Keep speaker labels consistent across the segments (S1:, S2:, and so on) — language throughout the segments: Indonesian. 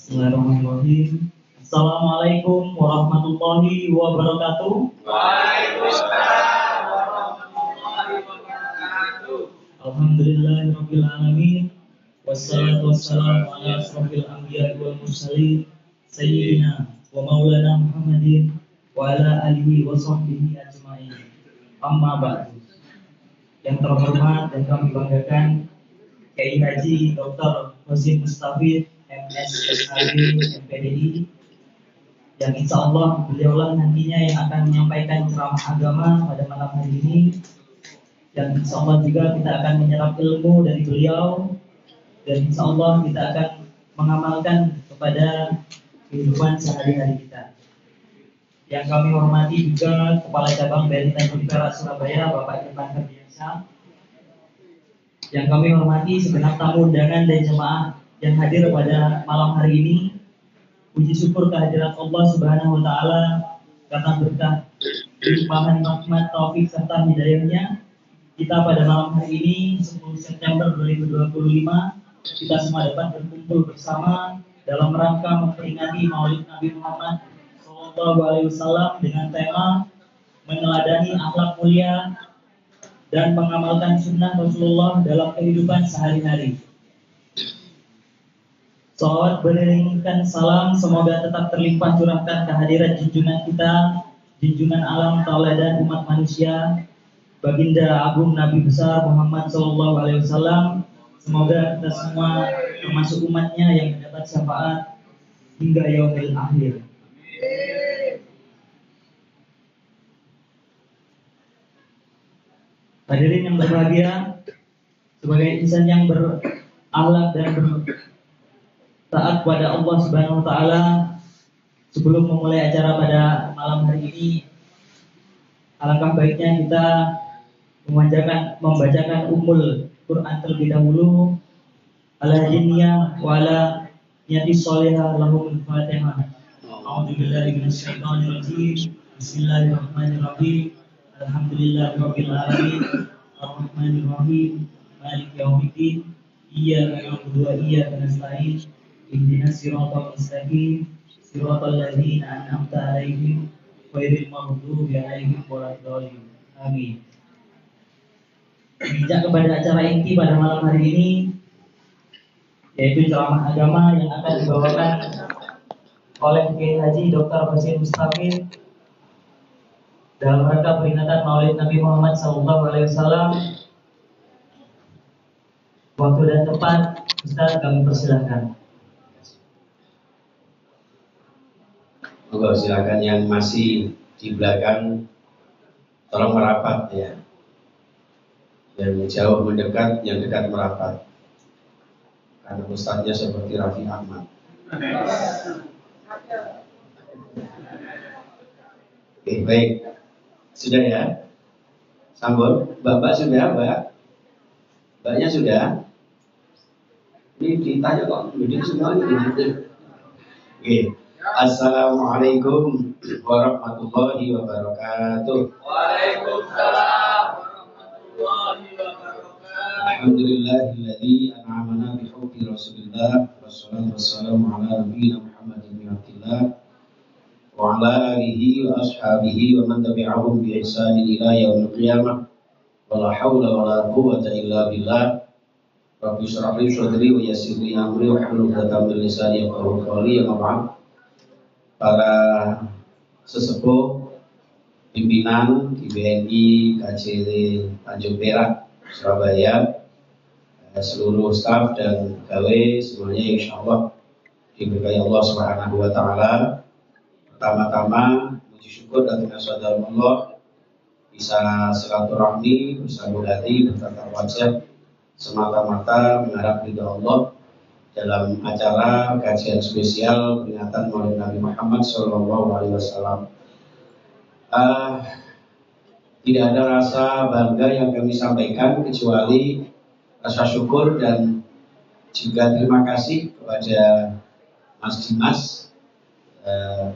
S1: Bismillahirrahmanirrahim. Assalamualaikum warahmatullahi wabarakatuh.
S2: Waalaikumsalam warahmatullahi wabarakatuh.
S1: Alhamdulillahirabbil alamin. Wassalatu wassalamu ala asrofil anbiya'i wal mursalin sayyidina wa maulana Muhammadin wa ala alihi wa sahbihi ajma'in. Amma ba'du. Yang terhormat dan kami banggakan Kiai Haji Dr. Husin Mustafid MS SHD MPDI, yang insya Allah beliaulah nantinya yang akan menyampaikan ceramah agama pada malam hari ini, dan insya Allah juga kita akan menyerap ilmu dari beliau, dan insya Allah kita akan mengamalkan kepada kehidupan sehari-hari kita. Yang kami hormati juga Kepala Cabang BRI Tanjung Perak Surabaya Bapak Irfan Ferdiansyah, yang kami hormati segenap tamu undangan dan jemaah yang hadir pada malam hari ini. Puji syukur kehadirat Allah Subhanahu wa taala karena berkah limpahan rahmat, taufik serta hidayahnya, kita pada malam hari ini 10 September 2025 kita semua dapat berkumpul bersama dalam rangka memperingati Maulid Nabi Muhammad SAW dengan tema meneladani akhlak mulia dan mengamalkan sunnah Rasulullah dalam kehidupan sehari-hari. Salawat beriringkan salam semoga tetap terlimpah curahkan kehadiran junjungan kita, junjungan alam tauladan umat manusia, baginda agung Nabi besar Muhammad SAW. Semoga kita semua termasuk umatnya yang mendapat syafaat hingga yaumil akhir. Hadirin yang berbahagia, sebagai insan yang berakhlak dan bertaat kepada Allah Subhanahu wa taala, sebelum memulai acara pada malam hari ini, alangkah baiknya kita membacakan Ummul Quran terlebih dahulu. Ala jinniyah wa ala niyati sholihah lahumul Fatihah. A'udzubillahi minasyaitonir rajim. Bismillahirrahmanirrahim. Alhamdulillahirabbil alamin. Arrahmanir rahim. Maliki yaumiddin. Iyyaka na'budu wa iyyaka nasta'in. Ihdinas siratal mustaqim. Siratal ladzina an'amta 'alaihim ghairil maghdubi 'alaihim waladdallin. Amin. Bijak kepada acara inti pada malam hari ini, yaitu ceramah agama yang akan dibawakan oleh Kiai Haji Dr. Husin Mustafid dalam rangka peringatan Maulid Nabi Muhammad SAW. Waktu dan tempat, Ustaz, kami persilahkan.
S3: Monggo silakan yang masih di belakang tolong merapat ya. Yang jauh mendekat, yang dekat merapat. Karena ustadznya seperti Raffi Ahmad. Oke, baik. Sudah ya? Sambung. Bapak sudah, Mbak? Mbaknya sudah? Ini ditanya kok, duduk semua ini. Oke. Assalamualaikum warahmatullahi wabarakatuh.
S2: Waalaikumsalam warahmatullahi wabarakatuh.
S3: Alhamdulillahilladzi an'amana bi hubbi Rasulillah wassalatu wassalamu ala nabiyina Muhammadin bin Abdillah wa ala alihi wa ashabihi wa man tabi'ahum bi ihsanin ila yaumil qiyamah. Wala haula wala quwwata illa billah. Rabbi shrah li sadri wa yassir li amri wa hlul 'uqdatam min lisani yafqahu qawli. Amma ba'd. Para sesepuh pimpinan di BNI KJL Tanjung Perak Surabaya, seluruh staf dan pegawai semuanya insya Allah diberkahi Allah Subhanahu wa taala. Pertama-tama puji syukur dan kehadirat Allah bisa silaturahmi, bersambung hati, bertatap wajah semata-mata mengharap ridha Allah dalam acara kajian spesial peringatan Maulid Nabi Muhammad SAW. Tidak ada rasa bangga yang kami sampaikan kecuali rasa syukur dan juga terima kasih kepada Mas Dimas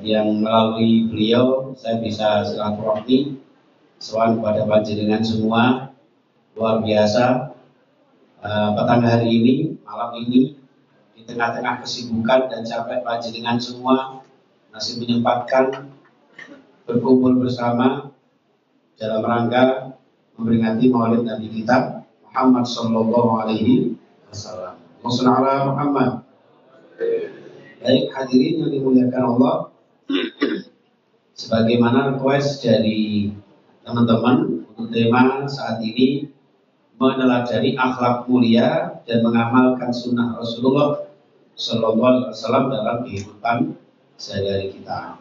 S3: yang melalui beliau saya bisa silaturahmi soal kepada panjenengan semua. Luar biasa petang hari ini, malam ini tengah-tengah kesibukan dan capek panjenengan semua masih menyempatkan berkumpul bersama dalam rangka memperingati Maulid Nabi kita Muhammad Sallallahu Alaihi Wasallam. Wassalamualaikum Muhammad. Baik hadirin yang dimuliakan Allah, sebagaimana request dari teman-teman untuk tema saat ini meneladani akhlak mulia dan mengamalkan sunnah Rasulullah Sallallahu Alaihi Wasallam dalam kehidupan sehari-hari kita.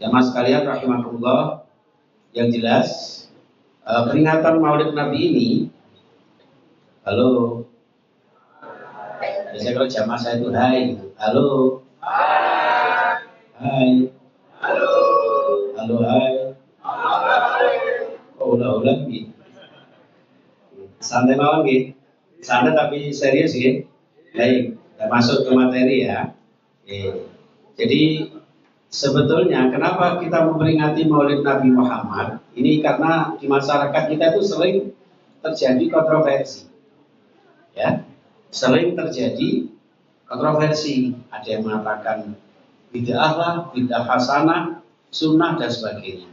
S3: Jamaah sekalian rahimakumullah, yang jelas peringatan Maulid Nabi ini, halo, biasanya kalau jamaah saya itu hai, halo, hai, halo, hai, oh ulang-ulang gitu. Santai mawon gitu, santai tapi serius gitu. Baik, kita masuk ke materi ya. Jadi sebetulnya kenapa kita memperingati Maulid Nabi Muhammad ini, karena di masyarakat kita itu sering terjadi kontroversi, ya, sering terjadi kontroversi. Ada yang mengatakan bid'ah lah, bid'ah hasanah, sunnah dan sebagainya.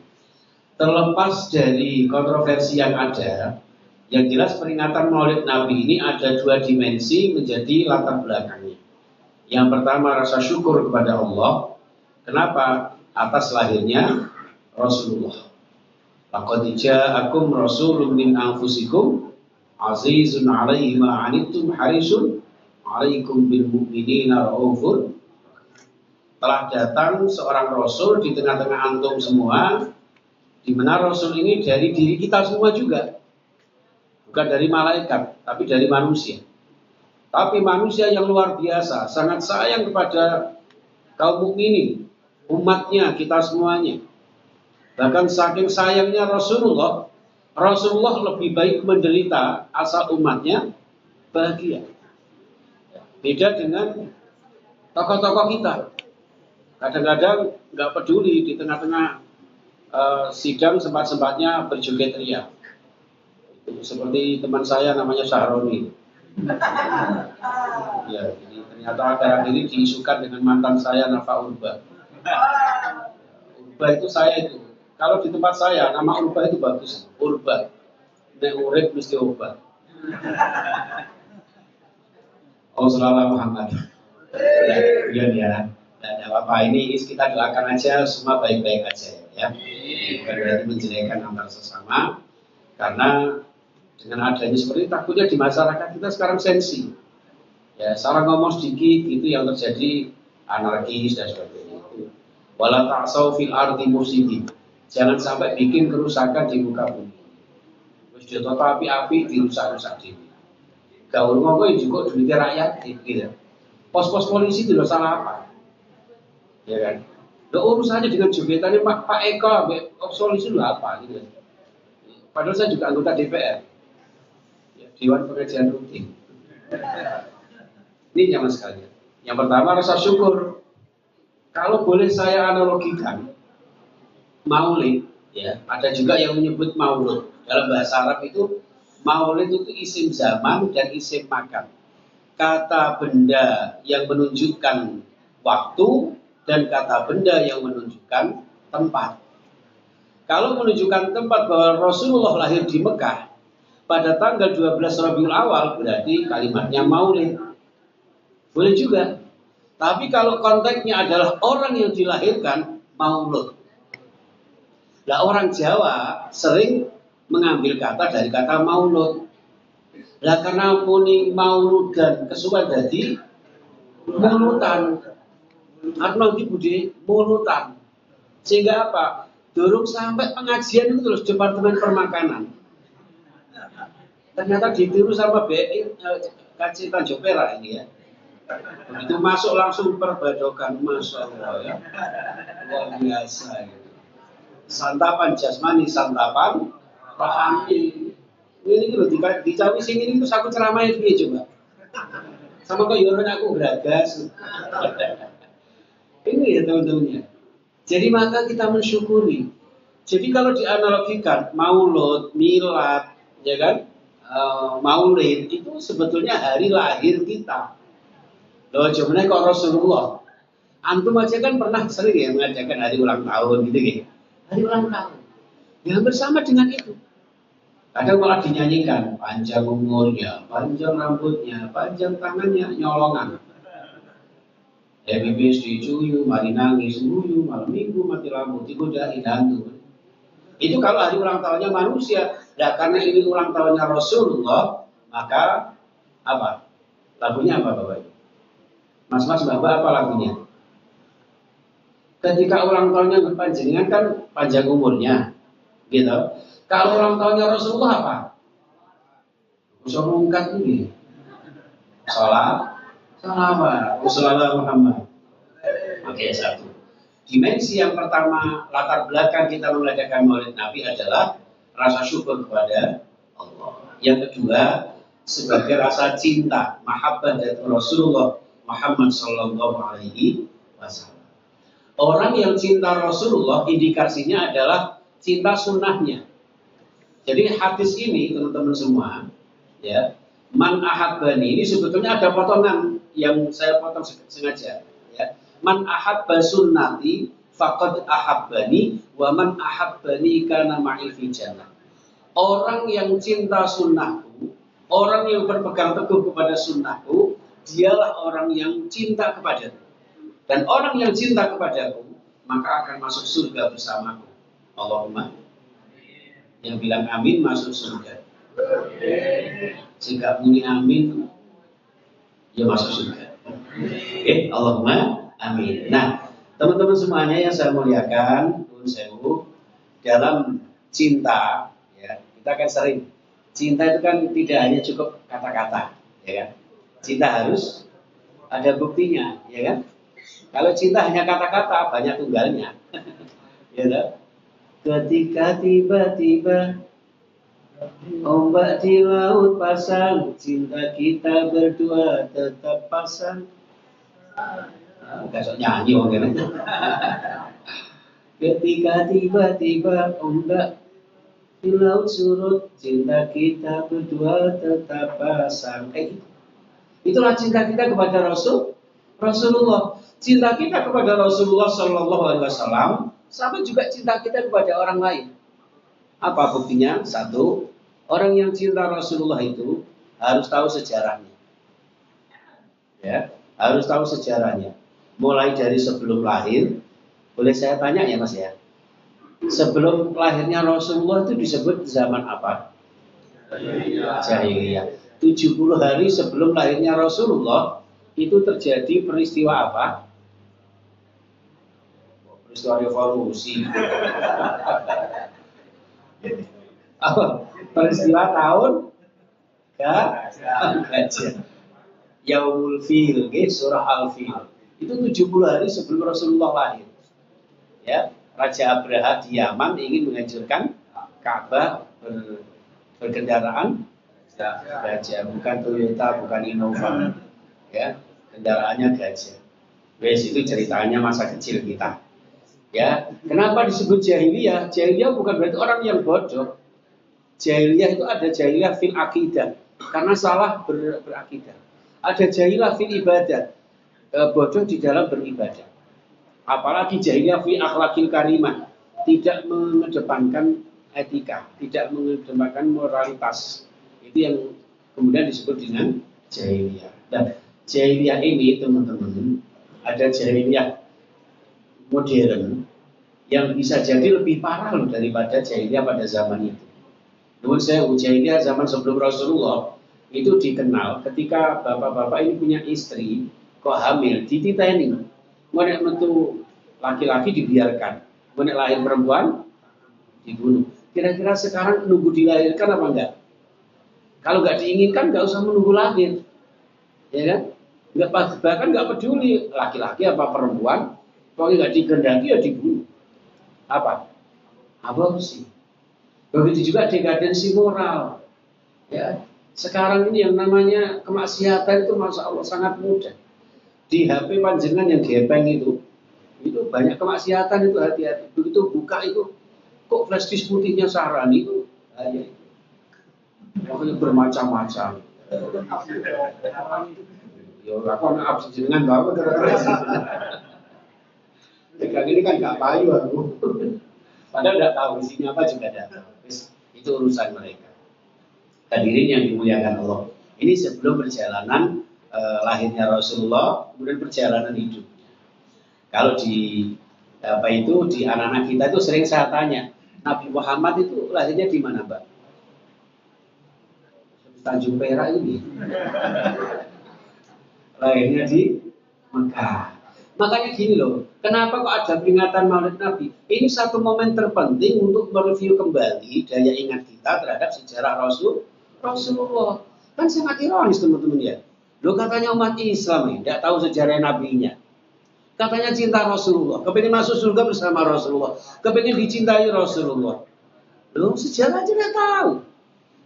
S3: Terlepas dari kontroversi yang ada, yang jelas peringatan Maulid Nabi ini ada dua dimensi menjadi latar belakangnya. Yang pertama rasa syukur kepada Allah. Kenapa? Atas lahirnya Rasulullah. Laqad ja'akum rasulun min anfusikum azizun 'alaihi ma 'anittum harisun 'alaikum bil mu'minina raufur. Telah datang seorang rasul di tengah-tengah antum semua, di mana rasul ini dari diri kita semua juga. Bukan dari malaikat, tapi dari manusia. Tapi manusia yang luar biasa, sangat sayang kepada kaum mukminin, umatnya, kita semuanya. Bahkan saking sayangnya Rasulullah lebih baik menderita asal umatnya bahagia. Beda dengan tokoh-tokoh kita. Kadang-kadang nggak peduli di tengah-tengah sidang sempat-sempatnya berjoget ria. Seperti teman saya namanya Syahroni. Ya, ini ternyata akhir ini diisukan dengan mantan saya Nafa Urba. Urba itu saya itu. Kalau di tempat saya nama Urba itu bagus. Urba. Nek urip mesti Urba. Oh selalu Muhammad. Ya. Dan apa ini kita doakan aja semua baik-baik aja ya. Bukan berarti menjelekkan antar sesama, karena dengan adanya seperti takutnya di masyarakat kita sekarang sensi. Ya, salah ngomong sedikit itu yang terjadi anarkis dan sebagainya. Wala ta'sau fil ardi mufsidin. Jangan sampai bikin kerusakan di muka bumi. Wis ditata api-api dirusak-rusak dhewe. Gaul ngomong juga duitnya rakyat gitu. Pos-pos polisi tidak salah apa. Ya kan? Lo urusannya dengan jogetannya Pak Eka, polisi itu apa gitu. Padahal saya juga anggota DPR. Dewan Pengajian Rutin. Ini nyaman sekali. Yang pertama rasa syukur. Kalau boleh saya analogikan Maulid, ya, ada juga yang menyebut Maulud. Dalam bahasa Arab itu Maulid itu isim zaman dan isim makan. Kata benda yang menunjukkan waktu dan kata benda yang menunjukkan tempat. Kalau menunjukkan tempat bahwa Rasulullah lahir di Mekah pada tanggal 12 Rabiul Awal, berarti kalimatnya Maulid. Boleh juga. Tapi kalau konteksnya adalah orang yang dilahirkan, Maulud. Nah, orang Jawa sering mengambil kata dari kata Maulud. Nah, karena muni Maulud dan kesuwen dadi mulutan. Arno iki budhe mulutan. Sehingga apa? Durung sampai pengajian itu terus Departemen Permakanan. Ternyata ditiru sama BI KC Tanjung Perak ini ya. Begitu masuk langsung perbadokan, Masya Allah ya. Luar biasa gitu. Santapan jasmani, santapan rohani. Ini gitu dicawi sing ini terus aku ceramah itu coba. Sama kok yoron aku beragas. Ini ya teman-temannya. Jadi maka kita mensyukuri. Jadi kalau dianalogikan Maulud, milad, ya kan? Maulid itu sebetulnya hari lahir kita. Loh, cuman kok Rasulullah. Antum aja kan pernah sering ya mengadakan hari ulang tahun gitu ya. Hari ulang tahun. Ya bersama dengan itu. Kadang malah dinyanyikan, panjang umurnya, panjang rambutnya, panjang tangannya, nyolongan. Happy birthday to you, mari nangis, guyu, malam minggu mati lampu, digodain hantu. Itu kalau hari ulang tahunnya manusia. Nah, karena ini ulang tahunnya Rasulullah, maka apa? Lagunya apa Bapak? Mas-mas Bapak apa lagunya? Ketika ulang tahunnya panjenengan kan panjang umurnya, gitu. Kalau ulang tahunnya Rasulullah apa? Usul mungkat ini. Salat, salawat, usulullah Muhammad. Oke, satu. Dimensi yang pertama, latar belakang kita mengadakan Maulid Nabi adalah rasa syukur kepada Allah. Yang kedua, sebagai rasa cinta, mahabbah dari Rasulullah Muhammad Sallallahu Alaihi Wasallam. Orang yang cinta Rasulullah indikasinya adalah cinta sunnahnya. Jadi hadis ini teman-teman semua, ya, man ahabbani ini sebetulnya ada potongan yang saya potong sengaja. Ya. Man ahabba sunnati faqad ahabbani wa man ahabbani kana ma'i fi jannah. Orang yang cinta sunnahku, orang yang berpegang teguh kepada sunnahku, dialah orang yang cinta kepadaku. Dan orang yang cinta kepadaku, maka akan masuk surga bersamaku. Allahumma. Yang bilang amin masuk surga. Jika bunyi amin, ya masuk surga. Oke, Allahumma amin. Nah, teman-teman semuanya yang saya muliakan, Nun Sewu, dalam cinta, ya, kita kan sering. Cinta itu kan tidak hanya cukup kata-kata, ya kan? Cinta harus ada buktinya, ya kan? Kalau cinta hanya kata-kata, banyak tunggalnya. Ya kan? Ketika tiba-tiba ombak di laut pasang, cinta kita berdua tetap pasang. Besok nyanyi orang. Ketika tiba-tiba ombak di laut surut, cinta kita berdua tetap pasang. Itulah cinta kita kepada Rasulullah. Cinta kita kepada Rasulullah Sallallahu Alaihi Wasallam sama juga cinta kita kepada orang lain. Apa buktinya? Satu, orang yang cinta Rasulullah itu harus tahu sejarahnya. Ya, harus tahu sejarahnya. Mulai dari sebelum lahir. Boleh saya tanya ya Mas ya? Sebelum lahirnya Rasulullah itu disebut zaman apa? Jahiliyah. 70 hari sebelum lahirnya Rasulullah itu terjadi peristiwa apa? Peristiwa revolusi. Apa? Peristiwa tahun gajah. Yaumul Fil, surah Al-Fil. Itu 70 hari sebelum Rasulullah lahir. Ya, Raja Abraha di Yaman ingin menghancurkan Ka'bah berkendaraan gajah, bukan Toyota, bukan Innova. Ya, kendaraannya gajah. Wes itu ceritanya masa kecil kita. Ya, kenapa disebut jahiliyah? Jahiliyah bukan berarti orang yang bodoh. Jahiliyah itu ada jahiliyah fil akidah, karena salah berakidah. Ada jahiliyah fil ibadah, bodoh di dalam beribadah. Apalagi jahiliyah fil akhlakil karimah, tidak mengedepankan etika, tidak mengedepankan moralitas. Itu yang kemudian disebut dengan jahiliyah. Dan jahiliyah ini teman-teman, ada jahiliyah modern yang bisa jadi lebih parah loh daripada jahiliyah pada zaman itu. Namun saya jahiliyah zaman sebelum Rasulullah itu dikenal ketika bapak-bapak ini punya istri kok hamil, dititeni. Menek metu laki-laki dibiarkan, menek lahir perempuan dibunuh. Kira-kira sekarang nunggu dilahirkan apa enggak? Kalau enggak diinginkan enggak usah menunggu lahir, ya kan? Enggak, bahkan enggak peduli laki-laki apa perempuan. Kalau nggak dikehendaki ya dibunuh. Apa? Aborsi. Begitu juga dekadensi moral. Ya, sekarang ini yang namanya kemaksiatan itu masya Allah sangat mudah. Di HP panjenengan yang gepeng itu banyak kemaksiatan itu, hati-hati. Begitu buka itu, kok flash disk putihnya Sahrani itu, ya, pokoknya bermacam-macam. Ya aku maaf jenengan bawa terus. Dagang ini kan nggak payu aku. Padahal nggak tahu isinya apa juga tidak tahu. Itu urusan mereka. Hadirin yang dimuliakan Allah. Ini sebelum perjalanan lahirnya Rasulullah, kemudian perjalanan hidupnya. Kalau di di anak-anak kita itu sering saya tanya, Nabi Muhammad itu lahirnya di mana, Mbak? Tanjung Perak ini. Lahirnya di Mekah. Makanya gini loh, kenapa kok ada peringatan Maulid Nabi? Ini satu momen terpenting untuk mereview kembali daya ingat kita terhadap sejarah Rasulullah. Kan sangat ironis teman-teman ya. Loh katanya umat Islam ini tidak tahu sejarah nabinya. Katanya cinta Rasulullah, kepingin masuk surga bersama Rasulullah, kepingin dicintai Rasulullah. Loh sejarah aja tidak tahu.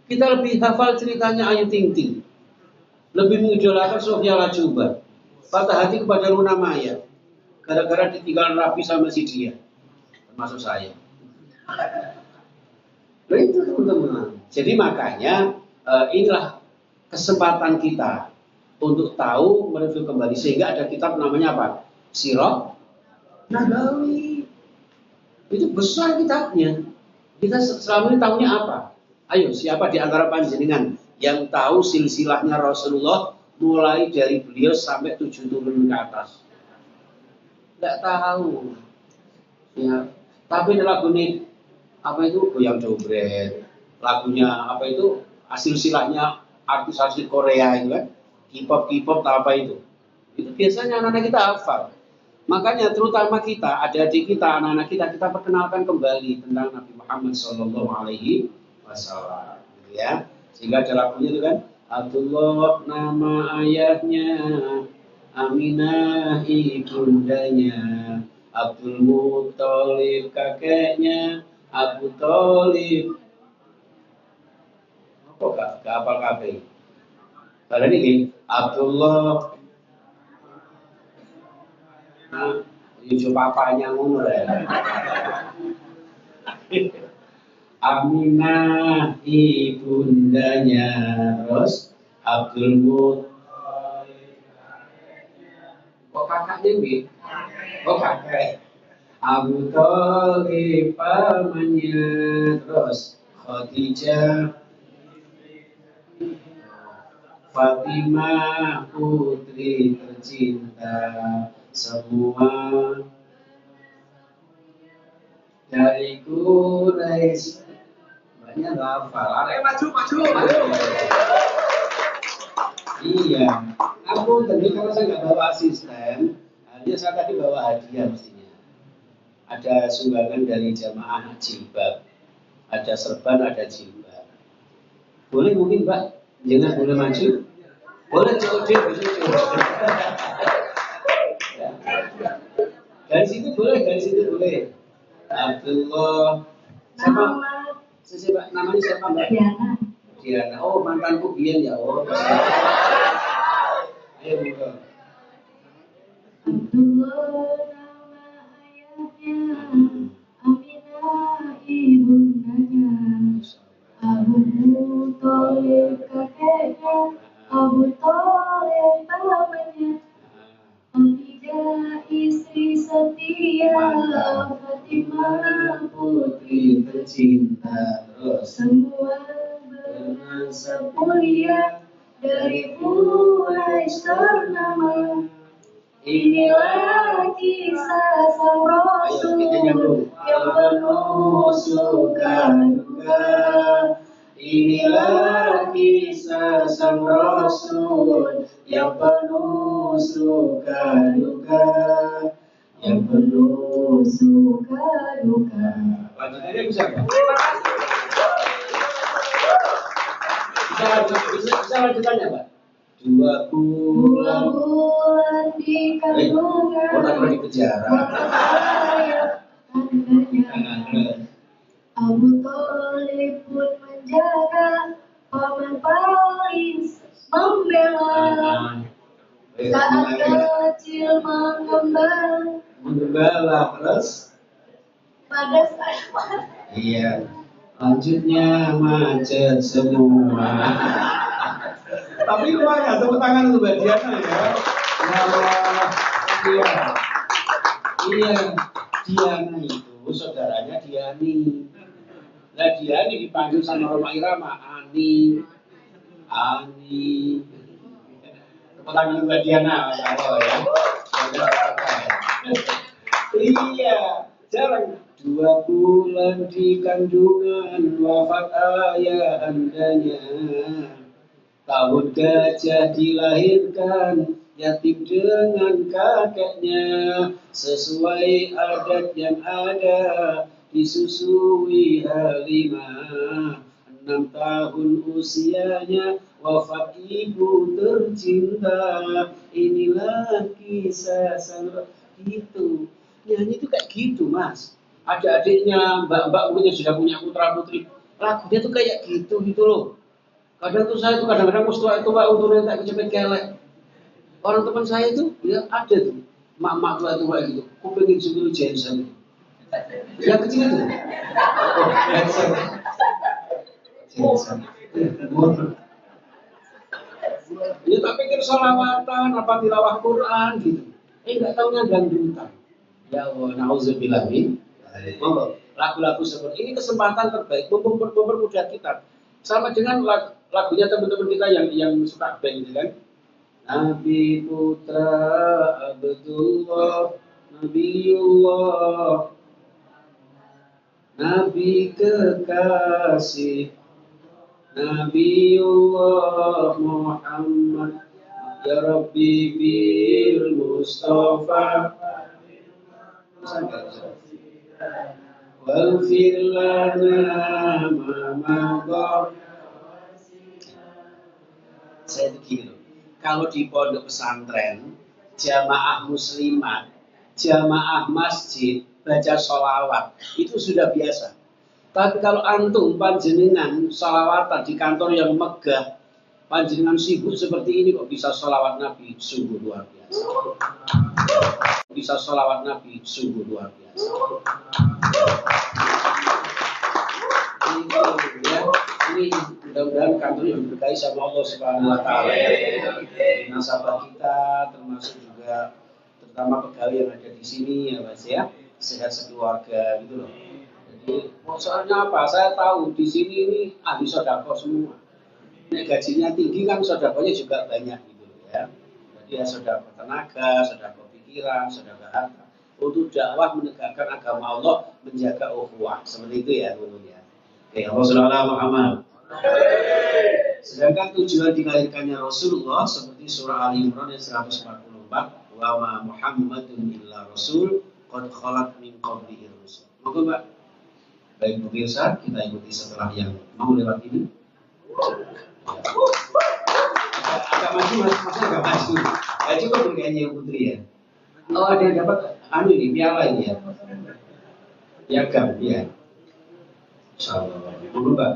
S3: Kita lebih hafal ceritanya Ayu Ting Ting, lebih mengidolakan Sofia Lajuba, patah hati kepada Luna Maya, gara-gara ditinggal rapi sama si dia, termasuk saya. Nah itu teman-teman. Jadi makanya inilah kesempatan kita untuk tahu mereview kembali, sehingga ada kitab namanya apa? Sirah Nabawi. Itu besar kitabnya. Kita selama ini tahunya apa? Ayo, siapa di antara panjenengan yang tahu silsilahnya Rasulullah mulai dari beliau sampai 7 turun ke atas? Tidak tahu. Ya, tapi lagu ini apa itu goyang jobret, lagunya apa itu silsilahnya artis-artis Korea itu kan, K-pop apa itu biasanya anak-anak kita hafal. Makanya terutama kita, adik-adik kita, anak-anak kita perkenalkan kembali tentang Nabi Muhammad Sallallahu Alaihi Wasallam, ya. Sehingga ada lagunya itu kan, Abdullah nama ayahnya, Aminah ibundanya, Abdul Muthalib kakeknya, Abu Thalib. Kok gak hafal kabeh? Kalau ini Abdullah Yujo papanya ngono ya. Aminah ibundanya, terus Abdul Muthalib. Kok kakaknya bi? Kok kakek? Abu Thalib pamannya, terus Khadijah, Fatimah putri tercinta, semua dari Quraisy. Banyak hafal. Ayo maju. Iya, aku tadi kalau saya nggak bawa asisten, hanya saya tadi bawa hadiah mestinya. Ada sumbangan dari jamaah jilbab, ada serban, ada jilbab. Boleh mungkin Mbak, jangan boleh maju. Boleh coba. Dari situ boleh. Abdullah. Siapa? Namanya siapa Mbak? Diana. Oh mantanku Bian ya. Oh. Ayo buka.
S4: Abdullah nama ayahnya, Aminah ibundanya, Abu Thalib kakeknya, Abu Thalib pamannya, Khadijah istri setia, Fatimah putri
S3: tercinta,
S4: semua bernasab mulia dari Quraisy ternama. Inilah kisah sang Rasul yang penuh suka duka. Inilah kisah sang Rasul yang penuh suka duka. Yang penuh suka duka.
S3: Lanjutannya bisa nggak? Bisa lanjutannya Pak? 2 bulan
S4: di kandungan.
S3: Orang di penjara.
S4: Abu Thalib pun menjaga, paman paling membela. Saat kecil
S3: mengembala terus
S4: pada saat
S3: iya lanjutnya macet semua. Tapi lumayan, tepuk tangan untuk Mbak Diana ya. Nah, iya. Iya, Diana itu saudaranya Diani. Nah, Diani dipanggil sama Roma Irama, Ani. Tepuk tangan untuk Mbak Diana, kalau ya. Iya, jarang. 2 bulan di kandungan wafat ayah andanya. Tahun gajah dilahirkan yatim dengan kakeknya. Sesuai adat yang ada disusui Halimah. 6 tahun usianya wafat ibu tercinta. Inilah kisah sang gitu. Nyanyi itu kayak gitu, Mas. Adik-adiknya, mbak-mbak mungkin sudah punya putra-putri. Lagunya tuh kayak gitu loh. Kadang tuh saya tuh kadang-kadang tua untuk tak kecepet kelek. Orang teman saya itu ya ada tuh mak-mak tua gitu. Aku pengen suruh Jensen. Yang kecil itu. Jensen. Ya tak pikir sholawatan, apa tilawah Quran gitu. Nggak taunya dangdutan. Ya Allah, na'udzubillah min. Lagu-lagu seperti ini kesempatan terbaik mempermudah kita. Sama dengan lagunya teman-teman kita yang suka band gitu kan. Nabi Putra Abdullah Nabiullah Nabi kekasih Nabiullah Muhammad Ya Rabbi bil Mustafa Waghfir lana ma madha. Saya begini loh, kalau di pondok pesantren, jamaah muslimat, jamaah masjid, baca sholawat, itu sudah biasa. Tapi kalau antum panjenengan sholawatan di kantor yang megah, panjenengan sibuk seperti ini kok bisa sholawat Nabi, sungguh luar biasa. Bisa sholawat Nabi, sungguh luar biasa. Ini mudah-mudahan kantornya diberkahi sama Allah Subhanahu Wa Taala. Nasabah kita termasuk juga terutama pegawai yang ada di sini ya Mas ya, sehat sekeluarga gitu loh. Jadi soalnya apa? Saya tahu di sini ini ahli sedekah semua. Gajinya tinggi kan sedekahnya juga banyak gitu loh ya. Jadi ya sedekah tenaga, sedekah pikiran, sedekah harta untuk dakwah menegakkan agama Allah, menjaga ukhuwah. Seperti itu ya teman-teman ya. Oke, Rasulullah Muhammad. Sedangkan tujuan dilahirkannya Rasulullah seperti surah Ali Imran ayat 144, wa ma Muhammadun illa rasul qad khalat min qablihi rusul. Monggo Mbak. Baik pemirsa, kita ikuti setelah yang mau lewat ini. Agak maju Mas, agak maju. Ya cukup bernyanyi yang putri ya. Oh ada yang dapat ini piala ini ya. Piagam ya. Insyaallah. Dulu Mbak.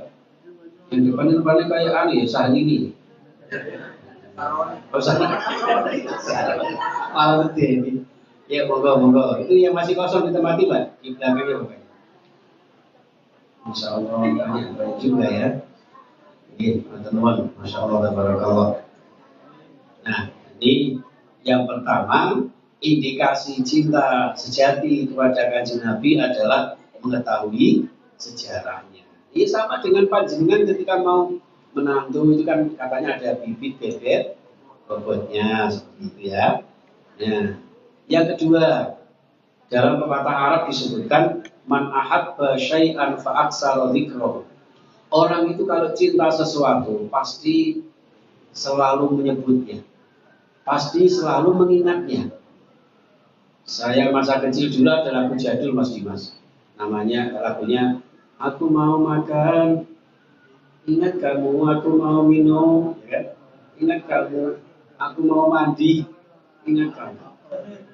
S3: Yang depannya kayak ya Sahnini. Oh Sahnini. Malah betul ini. Ya monggo. Itu yang masih kosong ditempati Mbak. Di belakangnya Mbak. Insyaallah banyak juga ya. Ini teman-teman, Masya Allah, Barakallah. Nah, ini yang pertama, indikasi cinta sejati kepada Kanjeng Nabi adalah mengetahui sejarahnya. Ini sama dengan panjenengan ketika mau menantu itu kan katanya ada bibit bebek bobotnya seperti itu ya. Nah, yang kedua, dalam pepatah Arab disebutkan man ahabba syai'an fa aksara dzikrahu. Orang itu kalau cinta sesuatu pasti selalu menyebutnya, pasti selalu mengingatnya. Saya masa kecil dulu ada lagu jadul Mas Dimas, namanya lagunya Aku mau makan, ingat kamu, aku mau minum, ya? Ingat kamu, aku mau mandi, ingat kamu.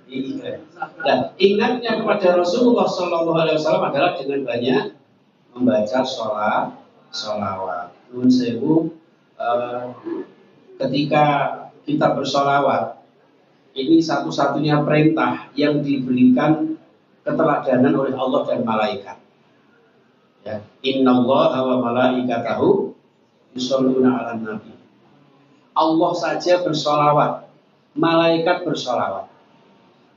S3: Ingat. Dan ingatnya kepada Rasulullah SAW adalah dengan banyak membaca sholawat. Nun sewu, ketika kita bersolawat, ini satu-satunya perintah yang diberikan keteladanan oleh Allah dan malaikat. Ya, Innallaha wa malaikatahu yusholluna 'alan nabi. Allah saja bersolawat, malaikat bersolawat.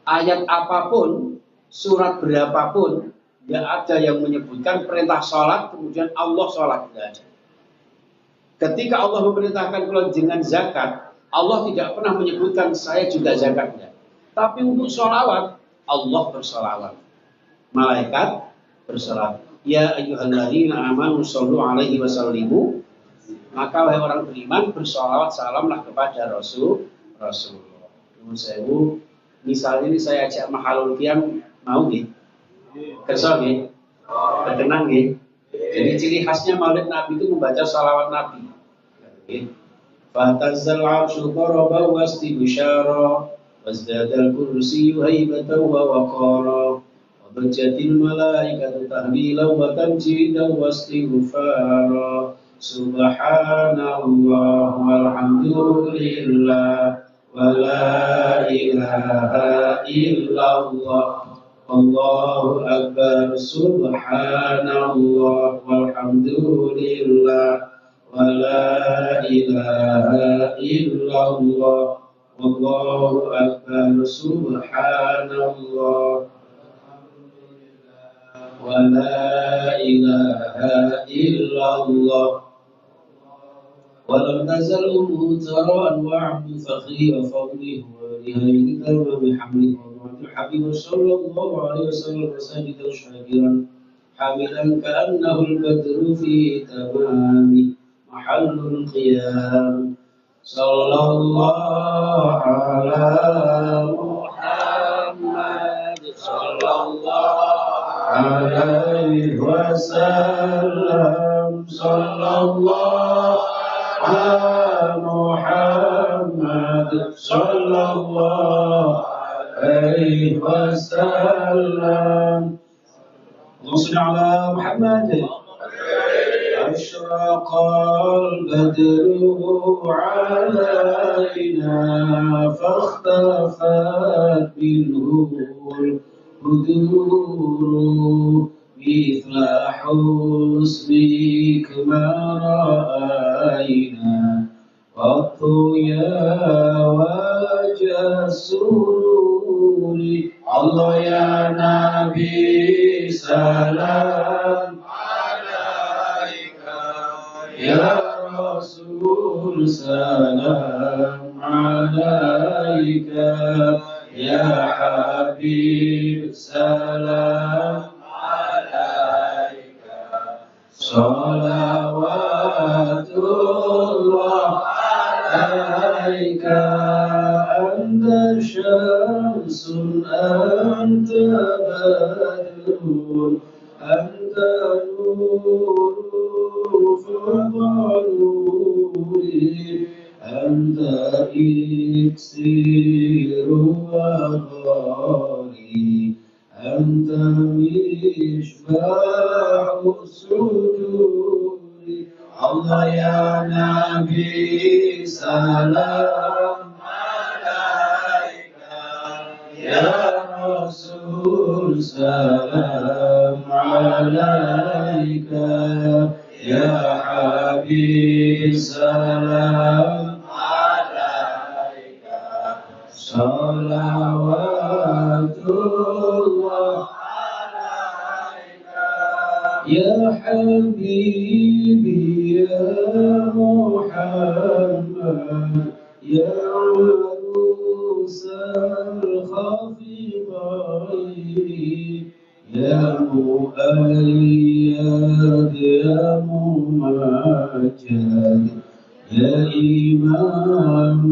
S3: Ayat apapun, surat berapapun, tidak ada yang menyebutkan perintah sholat, kemudian Allah sholat, tidak ada. Ketika Allah memerintahkan kalau dengan zakat, Allah tidak pernah menyebutkan saya juga zakat, tidak. Tapi untuk sholawat, Allah bersolawat, malaikat bersolawat. Ya ayyuhalladzina amanu shollu alaihi wasallimu. Maka wahai orang beriman, bersolawat salamlah kepada Rasulullah. Nuwun, misalnya ini saya ajak mahalul qiyam, mau nggih? Kersa nggih? Ketenang nggih? Jadi ciri khasnya Maulid Nabi itu membaca salawat Nabi. Fatazzal arsyu qaraba wastibsyara wazdadal kursiyyu haibatan wa waqara wa bajjatil malaikatu tahlilan wa tamjidan wastighfara subhanallah walhamdulillah wa la ilaha illallah Allahu akbar subhanallah walhamdulillah wa la ilaha illallah Allahu akbar subhanallah wa la ilaha illallah ولم تزل مهترا وعبد فخير فضله ولهذه تمام بحمله وضعت الحبيب صلى الله عليه وسلم ساجدا شاكرا حامدا كأنه البدر في تمام محل القيام صلى الله على محمد صلى الله عليه وسلم صلى الله على محمد صلى الله عليه وسلم اللهم صل على محمد أشرق البدر علينا فاختفت منه البدور مثل حسنك ما رأينا قط يا وجه السرور الله يا نبي سلام عليك يا رسول سلام عليك يا حبيب سلام صلوات الله عليك أنت شمس أنت بدر أنت نور فوق نوري أنت إكسير وغالي أنت مشباح الصدور الله يا نبي سلام عليك يا رسول سلام عليك يا حبيب سلام عليك صلوات الله يا حبيبي يا محمد يا عروس الخفيقين يا مؤيد يا ممجد يا إمام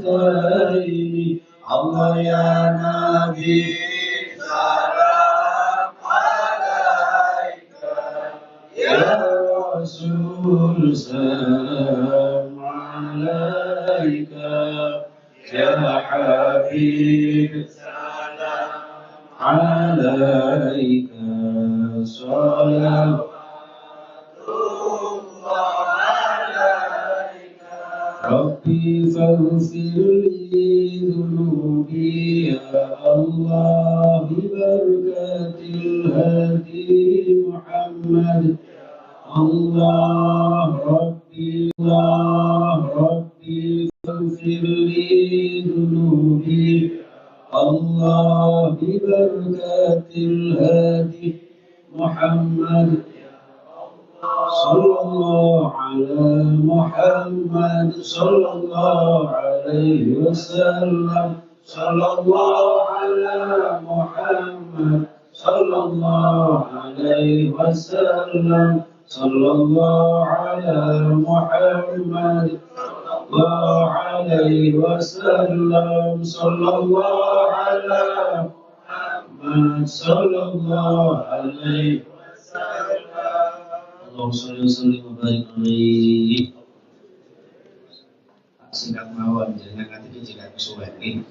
S3: القبلتين الله يا نبي رسول سلام عليك يا حبيب سلام عليك صلوات الله عليك ربي فاغفر لي ذنوبي يا الله ببركة الهادي محمد الله ربي الله الله ببركة الهادي محمد صلى الله على محمد صلى الله عليه وسلم صلى الله على محمد صلى الله عليه وسلم صلى الله على محمد الله عليه وسلم صلى الله على محمد صلى الله عليه وسلم اللهم صل وسلم وبارك عليه. Singkat mawon jangan nanti jika kesuwen ini.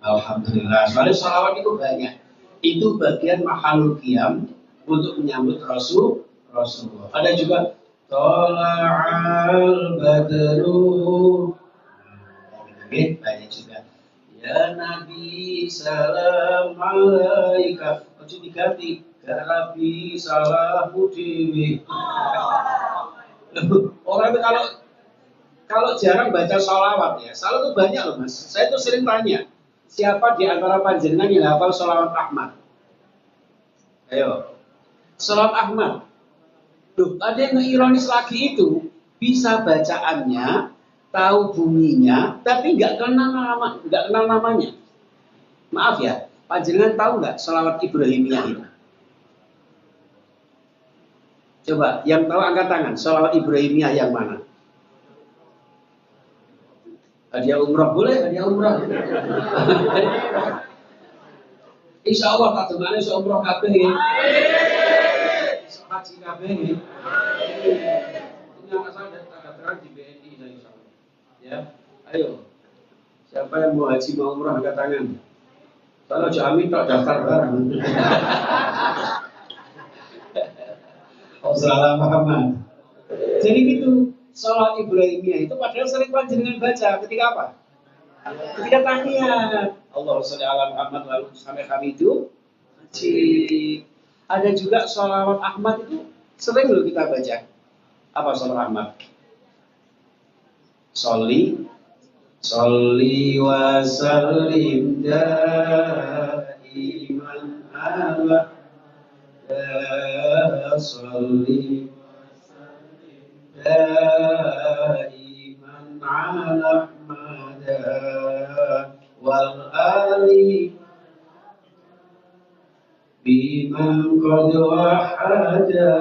S3: Alhamdulillah. Soalnya salawat itu banyak. Itu bagian mahalul qiyam untuk menyambut Rasulullah. Ada juga Tola'al badru. Banyak juga. Ya Nabi salam alaika. Ojo diganti. Ya Nabi salammu dewi. Orang itu kalau jarang baca sholawat ya, salawat itu banyak loh mas. Saya tuh sering tanya, siapa di antara panjenengan yang hafal sholawat Ahmad? Ayo, sholawat Ahmad. Loh, ada yang ironis lagi itu, bisa bacaannya, tahu bunyinya, tapi nggak kenal namanya. Maaf ya, panjenengan tahu nggak sholawat Ibrahimiyah itu? Coba, yang tahu angkat tangan, sholawat Ibrahimiyah yang mana? Hadiah umrah boleh, hadiah umrah. Insya Allah tak teman insya umrah kabeh. Haji kabeh. Ini anak saya ada terang di BNI insya Allah. Ya, ayo. Siapa yang mau haji mau umrah angkat tangan. Kalau Jami tak daftar bareng. Assalamualaikum. Jadi gitu. Salat Ibrahimiyah itu padahal sering panjenengan baca ketika apa? Ketika tahiyat. Allah sholli ala Muhammad lalu sampai kami itu. Ada juga sholawat Ahmad itu sering loh kita baca. Apa sholawat Ahmad? Sholli wa sallim daiman ala sholli daiman ala Ahmad wal ali biman qad wahada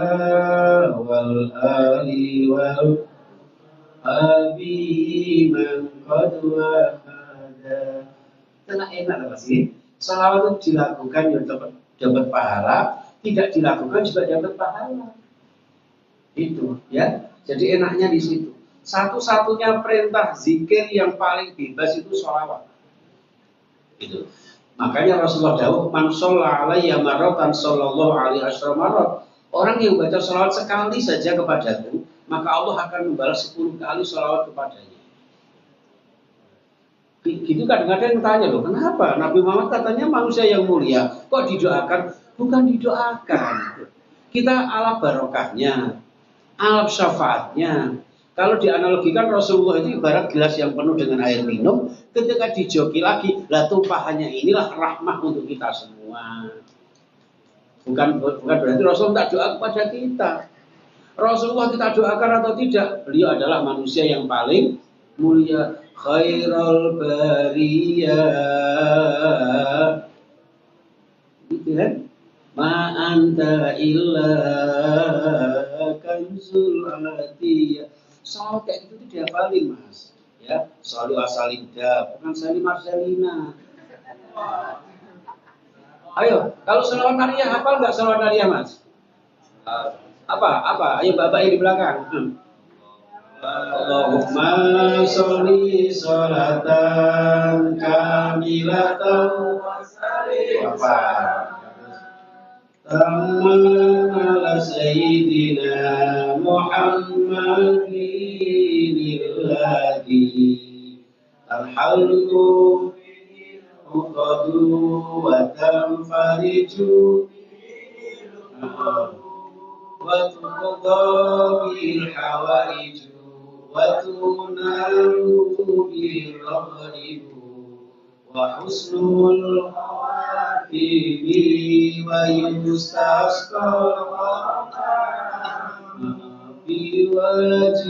S3: wal ali wal abi man qad wahada. Tenang enak apa sih? Salawat itu dilakukan yang dapat pahala, tidak dilakukan juga dapat pahala. Itu ya. Jadi enaknya di situ. Satu-satunya perintah zikir yang paling bebas itu sholawat. Itu. Makanya Rasulullah dawuh, "Man shalla alayya marratan sallallahu alaihi wasallam." Orang yang baca sholawat sekali saja kepadaku, maka Allah akan membalas 10 kali sholawat kepadanya. Gitu kadang-kadang tanya loh, kenapa Nabi Muhammad katanya manusia yang mulia, kok didoakan? Bukan didoakan. Kita ala barokahnya. Alaf syafaatnya. Kalau dianalogikan Rasulullah itu ibarat gelas yang penuh dengan air minum, ketika dijoki lagi, lah tumpahannya inilah rahmah untuk kita semua. Bukan berarti Rasulullah tak doa kepada kita. Rasulullah kita doakan atau tidak, beliau adalah manusia yang paling mulia. Khairul bariyah. Gitu kan? Ma anta illa kanzul atiyah. Soal kayak gitu tuh dihafalin mas. Ya, selalu asalinda, bukan salim arsalina. Ayo, kalau selawat nariyah hafal nggak selawat nariyah mas? Apa? Ayo bapak yang di belakang. Allahumma sholli sholatan kamilatan wa sallim. Apa? Tamman ala sayyidina Muhammadin alladhi al-halqu uqadu wa tanfariju wa tuqda bil hawaiju wa tunalu bil raghribu وحسن الخاتم ويستسقى بوجه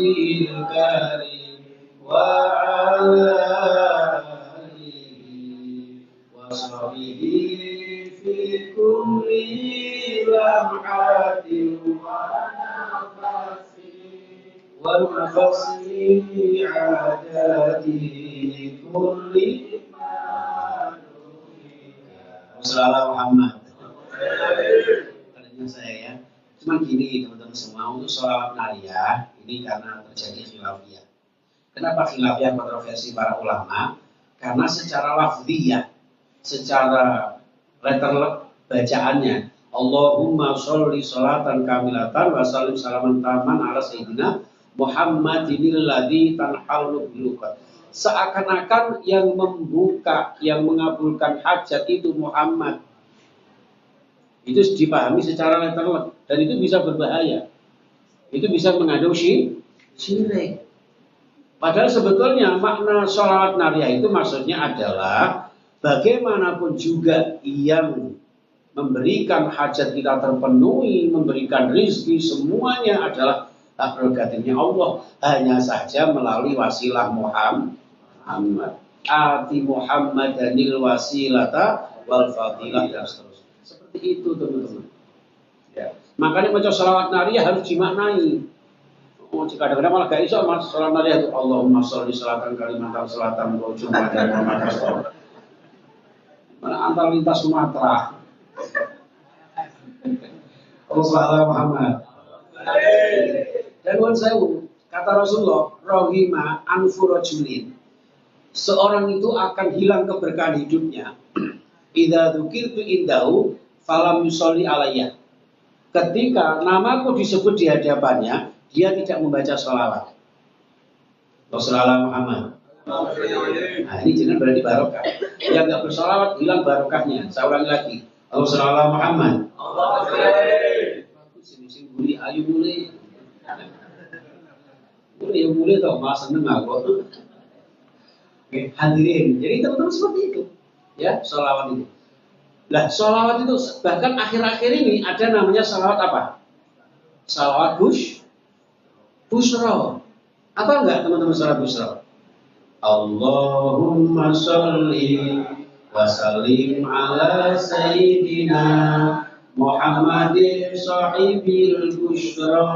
S3: الكريم وعلى آله وصحبه في كل لمحة ونفس عدد كل Wassalamualaikum Muhammad. Pertanyaan saya ya, cuman gini teman-teman semua, untuk sholawat nariyah ini karena terjadi khilafiyah. Kenapa khilafiyah kontroversi para ulama? Karena secara lafziyah, secara letter bacaannya, Allahumma sholli sholatan kamilatan wa sallim salaman taman ala sayyidina Muhammadinil ladzi tanhalu bilukat. Seakan-akan yang membuka, yang mengabulkan hajat itu Muhammad. Itu dipahami secara letterlek dan itu bisa berbahaya. Itu bisa mengandung syirik. Padahal sebetulnya makna sholawat nariyah itu maksudnya adalah bagaimanapun juga yang memberikan hajat kita terpenuhi, memberikan rizki, semuanya adalah hak prerogatifnya Allah. Hanya saja melalui wasilah Muhammad. Ati Muhammadanil wasilata wal fadilah dan seterusnya. Seperti itu teman-teman. Ya. Makanya baca sholawat nariyah harus dimaknai. Oh, kadang-kadang malah gak iso mas sholawat nariyah itu Allahumma sholli sholatan kalimatan sholatan wa jumatan wa makasih. Mana antar lintas Sumatera. Wassalamualaikum Muhammad. Dan kata Rasulullah, rohima anfurojulin. Seorang itu akan hilang keberkahan hidupnya. Idza dzukirtu indahu falam yusolli alayya. Ketika namaku disebut di hadapannya, dia tidak membaca sholawat. Wassalamualaikum Muhammad. Nah ini jangan berarti barokah. Yang nggak bersolawat hilang barokahnya. Saya ulangi lagi. Wassalamualaikum Muhammad. Sini buli ayu mulai. Mulai tau malah seneng aku. Oke, hadirin. Jadi teman-teman seperti itu. Ya, sholawat itu. Nah, sholawat itu bahkan akhir-akhir ini ada namanya sholawat apa? Sholawat busra. Apa enggak teman-teman sholawat busra? Allahumma sholli wa sallim ala sayyidina Muhammadin sahibil busra.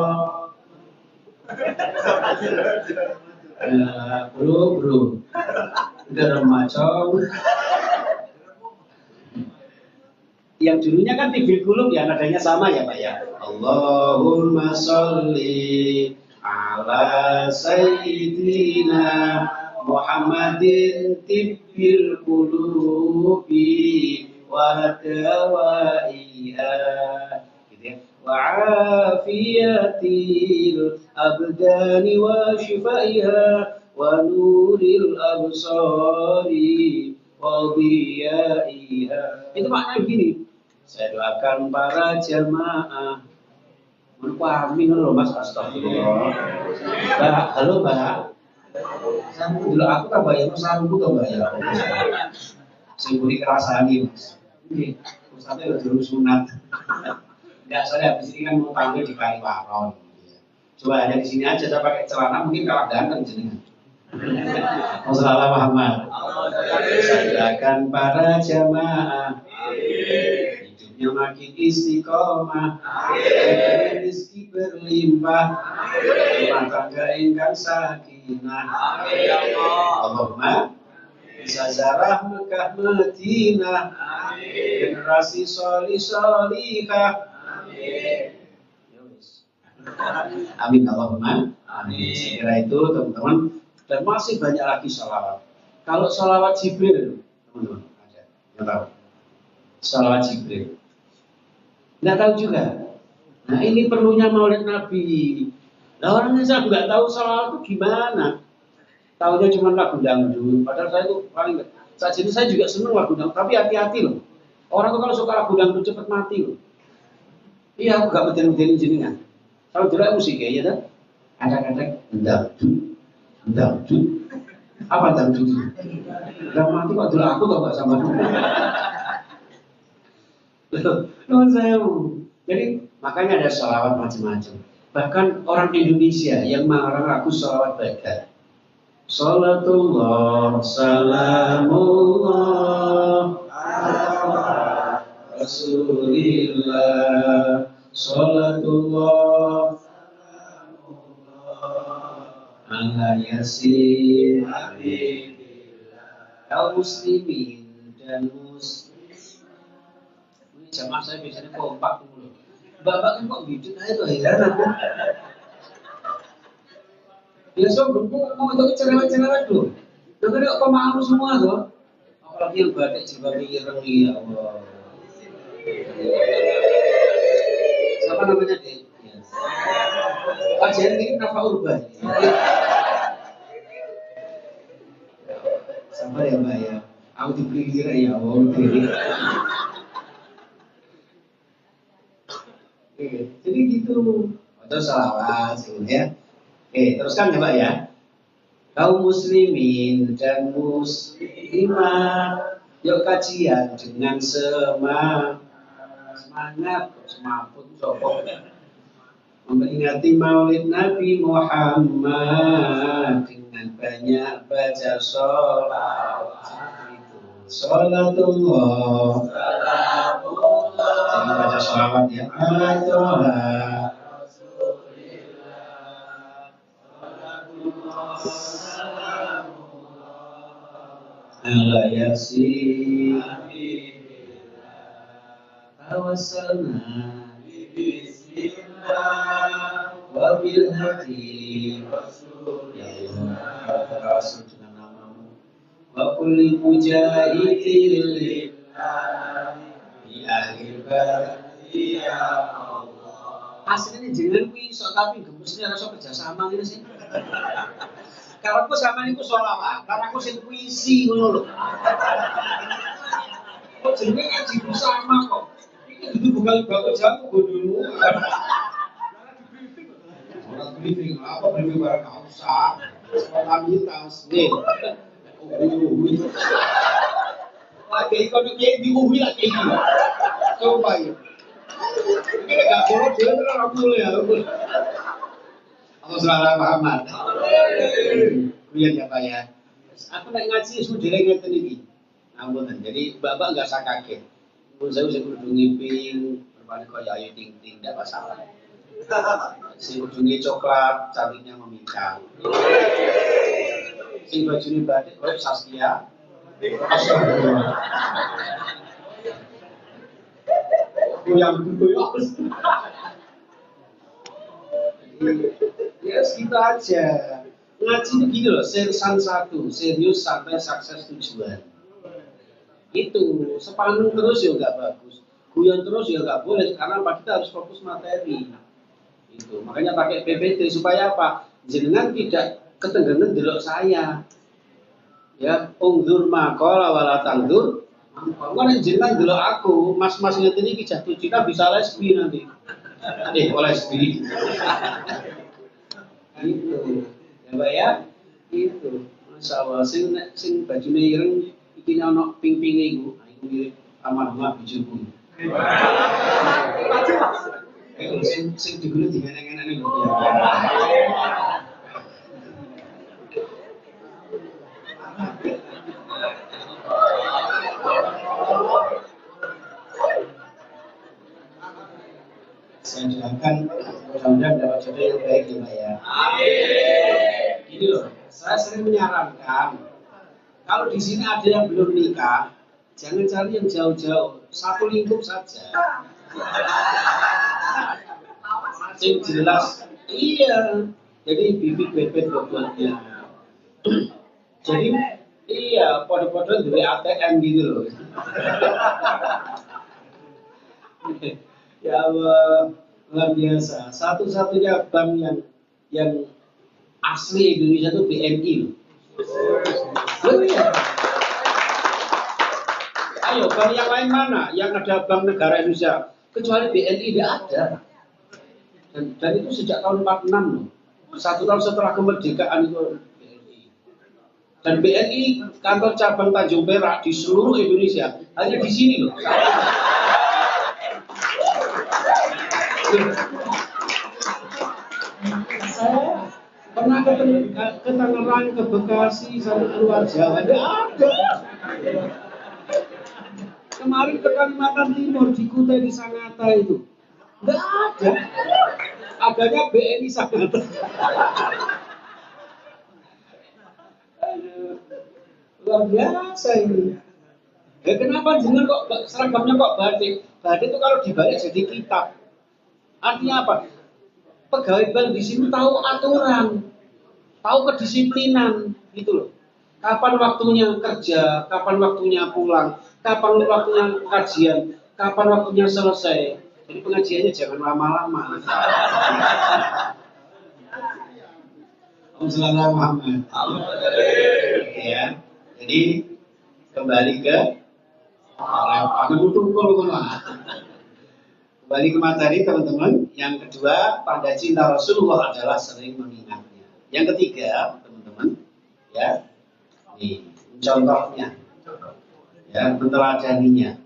S3: Bro, udah remaja. Yang dulunya kan TV Kulub ya nadanya sama ya Pak ya. Allahumma sholli ala sayyidina Muhammadin tibbil qulubi wa dawaiha. Gitu ya. Wa afiyatil abdani wa shifaiha wa nuril absari wa dhiyaiha. Itu maknanya begini. Saya doakan para jamaah. Amin loh Mas, astagfirullah. Mbak, halo Mbak. Sambung dulu aku tak bayar, sambung tak bayar. Saya beri kerasani Mas. Ini Ustaznya udah dulu sunat. Enggak, saya habis ini kan mau tampil di Kaliwaron. Coba hanya di sini aja saya pakai celana mungkin kalah ganteng jenengan. Wassalamualaikum Muhammad. Saya doakan para jamaah hidupnya makin istiqomah, rezeki berlimpah, rumah tangga engkang sakinah. Allahumma bisa zarah Mekah Madinah, generasi solihah. Amin Allahumma. Amin. Saya kira itu teman-teman. Dan masih banyak lagi sholawat. Kalau sholawat Jibril, teman-teman ada yang tahu? Sholawat Jibril. Nggak tahu juga. Nah ini perlunya maulid Nabi. Nah orang yang nggak tahu sholawat itu gimana? Tahunya cuma lagu dangdut. Padahal saya itu paling nggak. Jadi saya juga seneng lagu dangdut. Tapi hati-hati loh. Orang tuh kalau suka lagu dangdut cepat mati loh. Iya aku gak beden-beden jenengan. Kalau dulu musik ya kan? Kadang-kadang dangdut. Apa dangdut itu? Drama itu kok dulu aku kok gak sama dulu. Nuhun sewu. Jadi makanya ada sholawat macam-macam. Bahkan orang Indonesia yang mengarang lagu sholawat badan. Salatullah, salamullah, ala Rasulillah. Salatullah, ala Yasin, kaum muslimin dan muslim. Ini jamaah saya biasanya kompak dulu. Bapak kan kok bidut aja tuh heran aku. Biasa berbuka mau itu cerewet-cerewet dulu. Nah kan kok pemahamu semua tuh. Apalagi yang batik jilbab ireng ya Allah. Siapa namanya deh? Kajian ini Nafa Urban. Sabar ya Mbak ya. Aku diberi kira ya Allah. Jadi gitu. Atau salawat ya. Teruskan coba ya. Kaum muslimin dan muslimat, yuk kajian dengan semangat, semaput sopok. Memperingati Maulid Nabi Muhammad dengan banyak baca sholawat. Sholatullah, jadi baca sholawat ya. Allah. Ala Yasin, tawassalna bismillah wa bil hadi Rasulillah, Rasul dengan namamu wa kulli mujahidin lillah di akhir bardi ya Allah. Aslinya jenengan kuwi sok tapi gemusnya rasa kerjasama ngene sih. Kalau aku sama itu sholawat, karena aku sing puisi ngono lho. Kok jenenge ngaji bersama kok. Iki dudu bukan bapak jamu dulu. Orang briefing apa briefing barang enggak usah. Spontanitas. Nih. Lagi ikut kiai diuwi lagi. Coba ya. Ini enggak boleh dia ora boleh ya. Allah SWT Muhammad. Lihat ya Pak ya. Aku nak ngaji sudah ngeten iki. Ampun, jadi Bapak enggak usah kaget. Mun saya kudu ngiping, berbalik kaya ayu ting-ting enggak masalah. Sing kudune coklat, cantiknya memikang. Sing bajune batik koyo Saskia. Astagfirullah. Yang dulu ya gitu aja. Ngaji itu gini loh, seriusan satu, serius sampai sukses tujuan. Itu sepanjang terus ya nggak bagus, guyon terus ya nggak boleh karena kita harus fokus materi. Itu makanya pakai PPT supaya apa? Jenengan tidak ketenggangan delok saya. Ya, ungdur maqala wala tangdur. Mangkon jenengan delok aku, mas-mas ngeten iki jatuh cinta bisa lesbi nanti. Lesbi. Gitu. Ya Mbak ya, itu. Masyaallah sing bajune ireng iki ana ping-pinge iku, iku mirip almarhumah bojoku. Sing digulu digeneng-geneng lho ya. Saya doakan mudah-mudahan dapat jodoh yang baik ya Mbak ya. Amin. Ini loh, saya sering menyarankan kalau di sini ada yang belum nikah, jangan cari yang jauh-jauh, satu lingkup saja. Sing jelas, iya. Jadi bibit bebet bobotnya. Jadi iya, podo-podo duwe ATM gitu loh. Ya Allah, luar biasa. Satu-satunya bank yang asli Indonesia itu BNI loh. Ayo, bank yang lain mana? Yang ada bank negara Indonesia? Kecuali BNI tidak ada. Dan itu sejak tahun 46 loh. 1 tahun setelah kemerdekaan itu BNI. Dan BNI kantor cabang Tanjung Perak di seluruh Indonesia hanya di sini loh. Saya pernah ke Tangerang, ke Bekasi, sampai keluar Jawa, tidak ada. Kemarin ke Kalimantan Timur, di Kutai, di Sangatta itu, tidak ada. Adanya BNI Sangatta. Aduh, luar biasa ini. Ya, kenapa jenengan kok seragamnya kok batik? Batik itu kalau dibalik jadi kitab. Artinya apa? Pegawai bank di sini tahu aturan, tahu kedisiplinan, gitu loh. Kapan waktunya kerja, kapan waktunya pulang, kapan waktunya kajian, kapan waktunya selesai. Jadi pengajiannya jangan lama-lama. Assalamualaikum Muhammad. Ya. Jadi kembali ke kembali ke materi teman-teman. Yang kedua, tanda cinta Rasulullah adalah sering mengingatnya. Yang ketiga, teman-teman, ya, ini contohnya, ya, menteladaninya,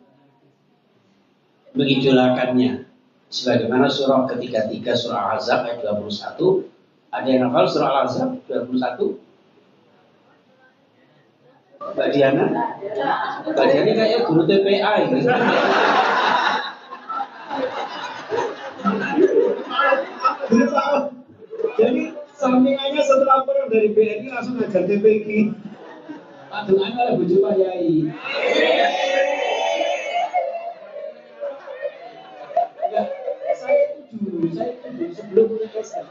S3: mengidolakannya. Sebagaimana surah ketiga surah Al-Ahzab ayat 21. Ada yang hafal surah Al-Ahzab 21? Mbak Diana? Mbak Diana kayaknya guru TPA ini. Jadi sampingannya setelah perang dari BNI langsung ngajar TPQ. Pak dengannya oleh bojo Pak Yai. Ya, saya setuju sebelum punya SM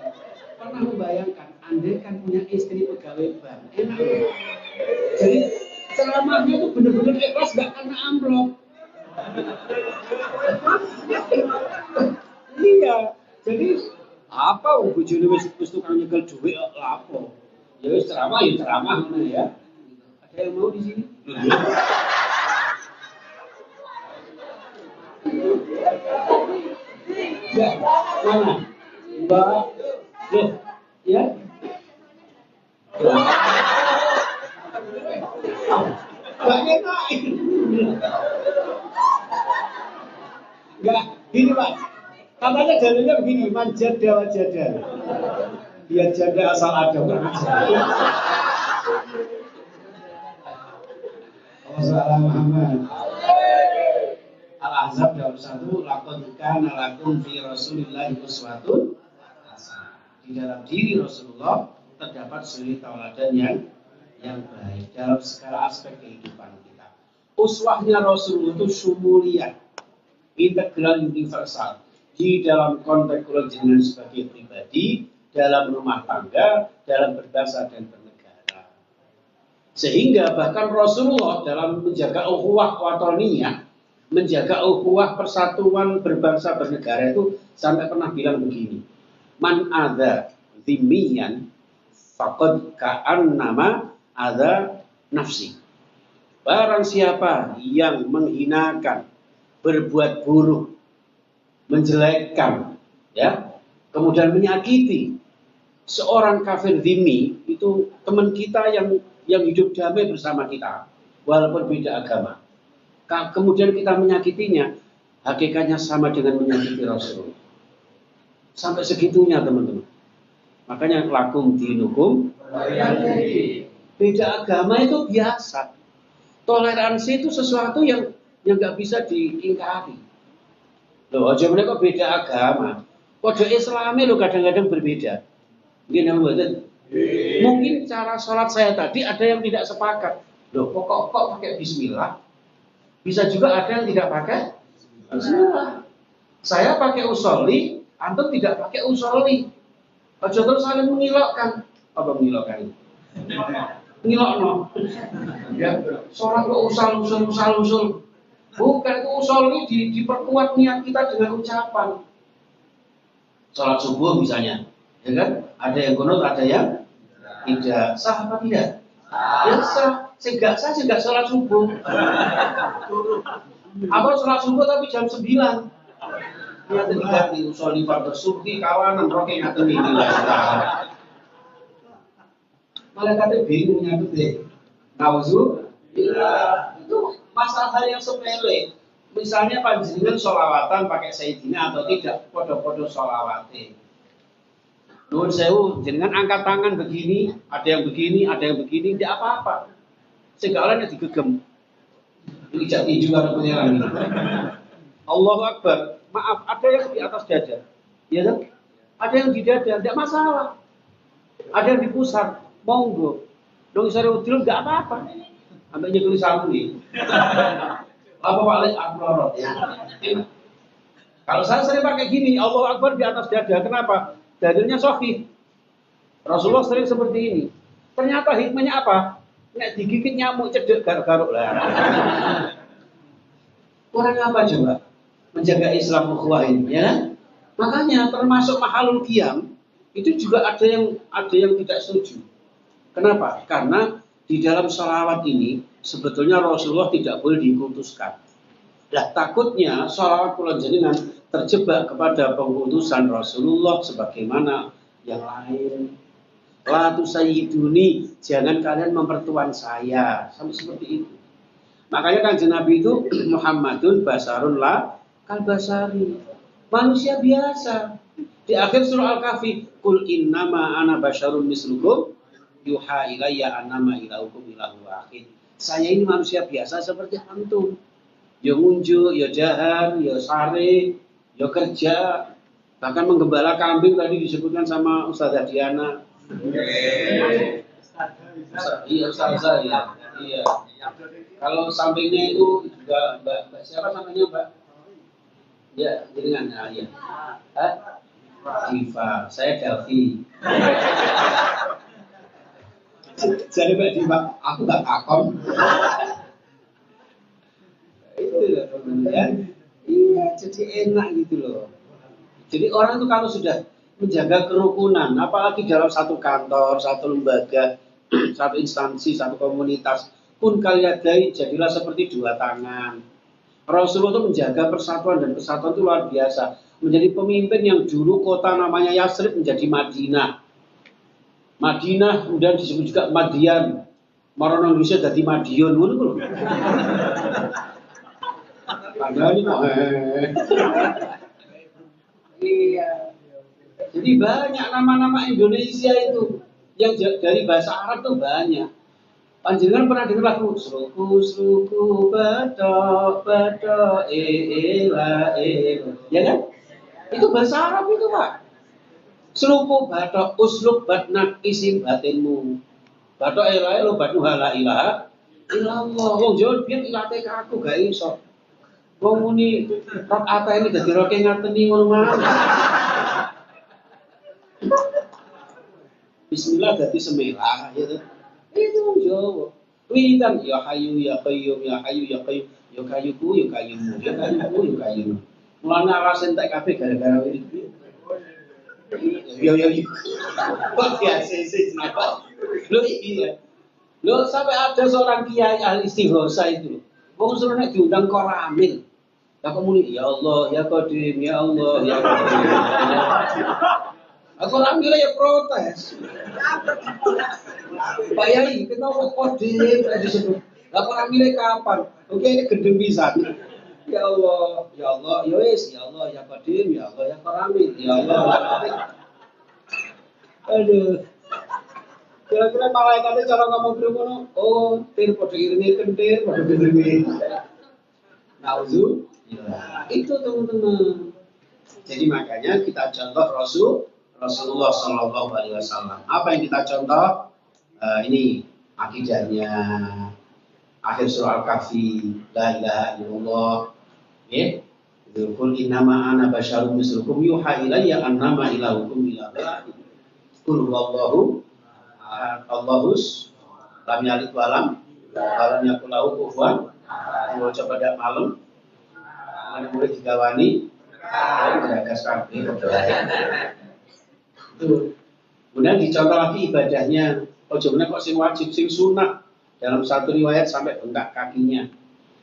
S3: pernah membayangkan andai kan punya istri pegawai bank enak. Jadi ceramahnya itu benar-benar ikhlas, gak kena amplop. Iya, jadi apa bojone wis tukang nyekel dhuwit kok lapo. Ya wis ceramah ngono ya. Ada yang mau di sini? Ya, mana? Mbak, loh, ya? Banyak Pak. Enggak, gini Pak. Katanya jalannya begini, manjada wajada. Biar janda asal ada kurang ajar. Wassalamualaikum Muhammad. Al-Ahzab 21, laqad kana lakum fi Rasulillahi uswatun hasanah. Di dalam diri Rasulullah terdapat suri tauladan yang baik dalam segala aspek kehidupan kita. Uswahnya Rasulullah itu syumuliyah, integral, universal. Di dalam konteks jenengan sebagai pribadi, dalam rumah tangga, dalam berbangsa dan bernegara. Sehingga bahkan Rasulullah dalam menjaga ukhuwah watoniyah, menjaga ukhuwah persatuan berbangsa bernegara itu sampai pernah bilang begini, man adza dhimmiyan faqad ka'annama adza nafsi. Barang siapa yang menghinakan, berbuat buruk, menjelekkan, ya, kemudian menyakiti seorang kafir dhimmi, itu teman kita yang hidup damai bersama kita walaupun beda agama. Kemudian kita menyakitinya, hakikatnya sama dengan menyakiti Rasulullah. Sampai segitunya teman-teman. Makanya lakum dinukum. Beda agama itu biasa. Toleransi itu sesuatu yang nggak bisa diingkari. Loh, aja mereka beda agama. Kode Islami lo kadang-kadang berbeda. Mungkin cara sholat saya tadi ada yang tidak sepakat. Loh, kok pakai bismillah? Bisa juga ada yang tidak pakai bismillah. Saya pakai usolli, antum tidak pakai usolli. Aja terus saling mengilokkan. Apa mengilokkan itu? Ngilokno. Ya, sholat kok usul. Bukan, itu usolli diperkuat niat kita dengan ucapan. Sholat subuh misalnya, ya kan? Ada yang kunut, ada yang tidak. Sah apa tidak? Ya sah. Saya nggak sholat subuh. Apa sholat subuh tapi jam 9. Ya tidak di usolli fardhu subhi kawanan roke ngaten iki lah. Malaikate bingung nyatut deh. Nauzubillah. Itu masalah hal yang sepele. Misalnya panjenengan sholawatan pakai sayyidina atau tidak, podo-podo sholawate. Nuwun sewu, jenengan angkat tangan begini, ada yang begini, ada yang begini, tidak apa-apa. Segalanya digegem. Ini jadi juga penyerangan. Allahu Akbar. Maaf, ada yang di atas dada, ya kan? Ada yang di dada, tidak masalah. Ada yang di pusat, monggo. Dong sare udil nggak apa-apa. Sampai nyekeli sapu nih. Apa Pak Lek Akbar ya. Kalau saya sering pakai gini, Allahu Akbar di atas dada, kenapa? Dadanya sahih. Rasulullah sering seperti ini. Ternyata hikmahnya apa? Nek digigit nyamuk cedek garuk-garuk lah. Kurang apa coba? Menjaga Islam ukhuwah ini, ya. Makanya termasuk mahalul qiyam itu juga ada yang tidak setuju. Kenapa? Karena di dalam sholawat ini sebetulnya Rasulullah tidak boleh dikutuskan. Nah, takutnya sholawat kula jenengan terjebak kepada pengutusan Rasulullah sebagaimana yang lain. La tusayyiduni, jangan kalian mempertuan saya, sampai seperti itu. Makanya Kanjeng Nabi itu Muhammadun basarun la kal basari, manusia biasa. Di akhir surah Al-Kahfi, qul innama ana basyarun mislukum yuha ilayya annama ilahukum ilahu wahid. Saya ini manusia biasa seperti antum. Ya ngunjuk, ya jahar, ya sare, ya kerja, bahkan menggembala kambing tadi disebutkan sama Ustazah Diana. Iya Ustazah ya. Iya. Kalau sampingnya itu juga Mbak siapa namanya Mbak? Ya, dengan ya. Diva, saya Delvi. Jadi Mbak Diva, aku nggak kakon. Itu loh ya. Iya, jadi enak gitu loh. Jadi orang itu kalau sudah menjaga kerukunan, apalagi dalam satu kantor, satu lembaga, satu instansi, satu komunitas, pun kalian jadilah seperti dua tangan. Rasulullah itu menjaga persatuan dan kesatuan itu luar biasa. Menjadi pemimpin yang dulu kota namanya Yasrib menjadi Madinah. Madinah kemudian disebut juga Madian. Marono Indonesia jadi Madiun dulu. Padahal ini kok iya. Jadi banyak nama-nama Indonesia itu yang dari bahasa Arab tuh banyak. Panjenengan pernah dengar lagu Sruku Batok la ya kan? Itu bahasa Arab itu Pak. Sruku Batok usluk batnak isim batinmu. Batok lo batnu la ilaha illallah. Wong Jawa biyen ilate kaku gak iso. Wong muni rakaat ini dadi roke ngateni ngono mawon. Bismillah dadi semelah ya. Itu Jawa. Wiridan ya hayyu ya qayyum ya hayyu ya qayyum ya kayyuku ya kayyum ya kayyuku ya kayyum. Mulane alasan tak kabeh gara-gara wirid. Ya. Kok biasa sih kenapa? Loh iya. Loh sampai ada seorang kiai ahli istighosa itu. Wong suruh nek diundang koramil. Lah kok muni ya Allah ya Qadim ya Allah ya Qadim. Aku ramil ya protes. Pak Yai, kenapa Qadim disebut? Lah kok ramile kapan? Oke ini gendeng pisan. Ya Allah, ya Allah, ya wis, ya Allah, ya Qadim, ya Allah, ya Qaramil, ya Allah, ya Qadim. Aduh. Kira-kira malaikatnya cara ngomong ngono, oh, tir padha iringe kentir, padha iringe. Nauzu. Itu teman-teman. Jadi makanya kita contoh Rasulullah Shallallahu Alaihi Wasallam. Apa yang kita contoh? Ini akidahnya. Akhir surah Al-Kahfi, la ilaha illallah. Ya. Qul innama ana basyarun mislukum yuha ilayya annama ilahukum ilahu wahid. Qul huwallahu ahad. Allahus lam yalid wa lam yakul lahu kufuwan ahad. Mau coba dak malam. Mana boleh digawani? Gagas kabeh itu. Kemudian dicontoh lagi ibadahnya. Ojo meneh kok sing wajib sing sunah. Dalam satu riwayat sampai bengkak kakinya.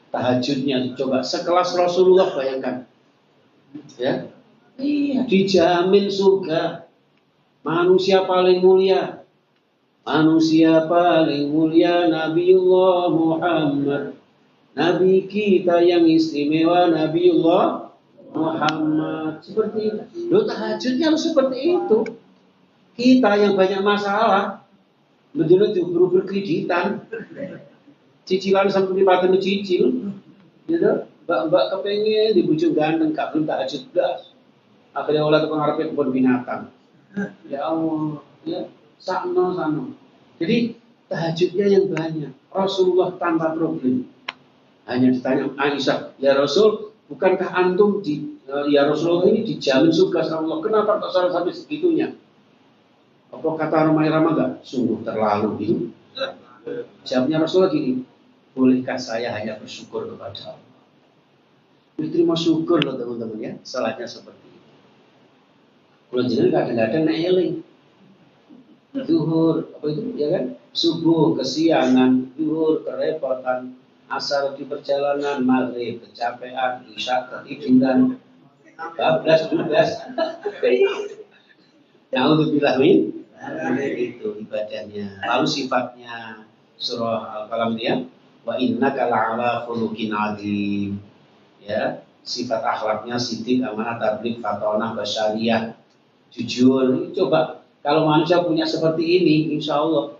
S3: Tahajudnya coba sekelas Rasulullah bayangkan. Ya. Iya, dijamin surga. Manusia paling mulia. Manusia paling mulia Nabiullah Muhammad. Nabi kita yang istimewa Nabiullah Muhammad. Seperti itu. Loh, tahajudnya harus seperti itu. Kita yang banyak masalah, betul berubah kreditan, cicilan sampai dipateni cicil, gitu. Mbak kepengen dibujuk ganteng, gak belum tahajud belas. Akhirnya oleh pengarapnya kebun binatang. Ya Allah, ya sakno. Jadi tahajudnya yang banyak. Rasulullah tanpa problem. Hanya ditanya Aisyah, ya Rasul, bukankah antum ya Rasulullah ini dijamin surga sama Allah? Kenapa kok sampai segitunya? Apa kata Ramai Rama enggak? Sungguh terlalu gitu. Jawabnya Rasulullah gini, bolehkah saya hanya bersyukur kepada Allah? Terima syukur loh teman-teman ya, salatnya seperti itu. Kalau jenengan kadang-kadang nak eling. Zuhur, apa itu ya kan? Subuh kesiangan, zuhur kerepotan, asar di perjalanan, maghrib kecapean, isya ketiduran, 12. Alhamdulillah itu ibadahnya. Lalu sifatnya surah Al-Qalam dia, wa innaka la'ala khuluqin azim. Ya, sifat akhlaknya sidik, amanah, tabligh, fatonah, basyariyah, jujur. Coba kalau manusia punya seperti ini, insya Allah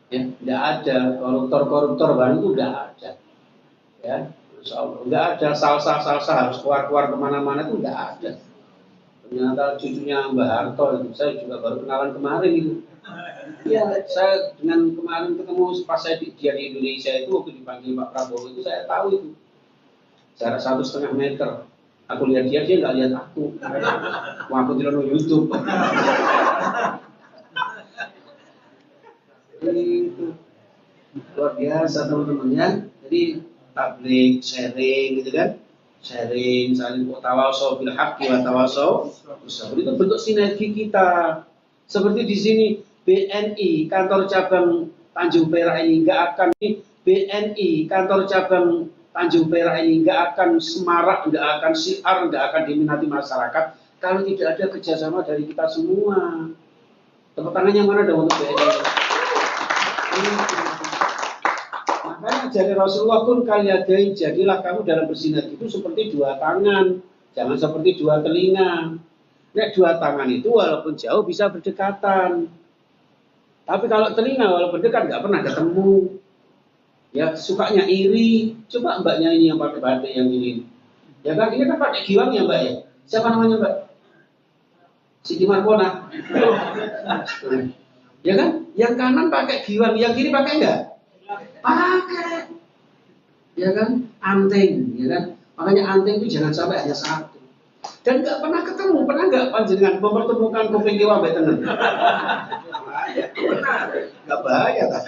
S3: ya, tidak ada koruptor baru itu tidak ada. Ya, insya Allah tidak ada salsa harus keluar kemana-mana itu tidak ada. Ternyata cucunya Mbah Harto itu saya juga baru kenalan kemarin itu. Ya, saya dengan kemarin ketemu pas saya dia di Indonesia itu waktu dipanggil Pak Prabowo itu saya tahu itu jarak 1,5 meter. Aku lihat dia nggak lihat aku. Wah, aku tidak nonton YouTube. Itu luar biasa teman-teman ya. Jadi tabligh, sharing gitu kan. Sharing, saling tawasau bil haqqi wa tawasau itu bentuk sinergi kita. Seperti di sini BNI kantor cabang Tanjung Perak ini enggak akan BNI kantor cabang Tanjung Perak ini enggak akan semarak, enggak akan siar, enggak akan diminati masyarakat kalau tidak ada kerjasama dari kita semua. Tepuk tangannya mana dong untuk BNI? Makanya jadi Rasulullah pun kaliadain, jadilah kamu dalam bersinergi itu seperti dua tangan, jangan seperti dua telinga. Nek dua tangan itu walaupun jauh bisa berdekatan, tapi kalau telinga walaupun dekat nggak pernah ketemu. Ya sukanya iri. Coba mbaknya ini yang pakai batik yang ini, ya kan ini kan pakai giwang ya mbak ya. Siapa namanya mbak? Siti Markona. Ya kan? Yang kanan pakai giwang, yang kiri pakai enggak? Pakai. Ya kan? Anteng, ya kan? Makanya anteng itu jangan sampai hanya satu. Dan enggak pernah ketemu, pernah enggak panjenengan mempertemukan kuping kiwa mbek tengen? Enggak bahaya kan?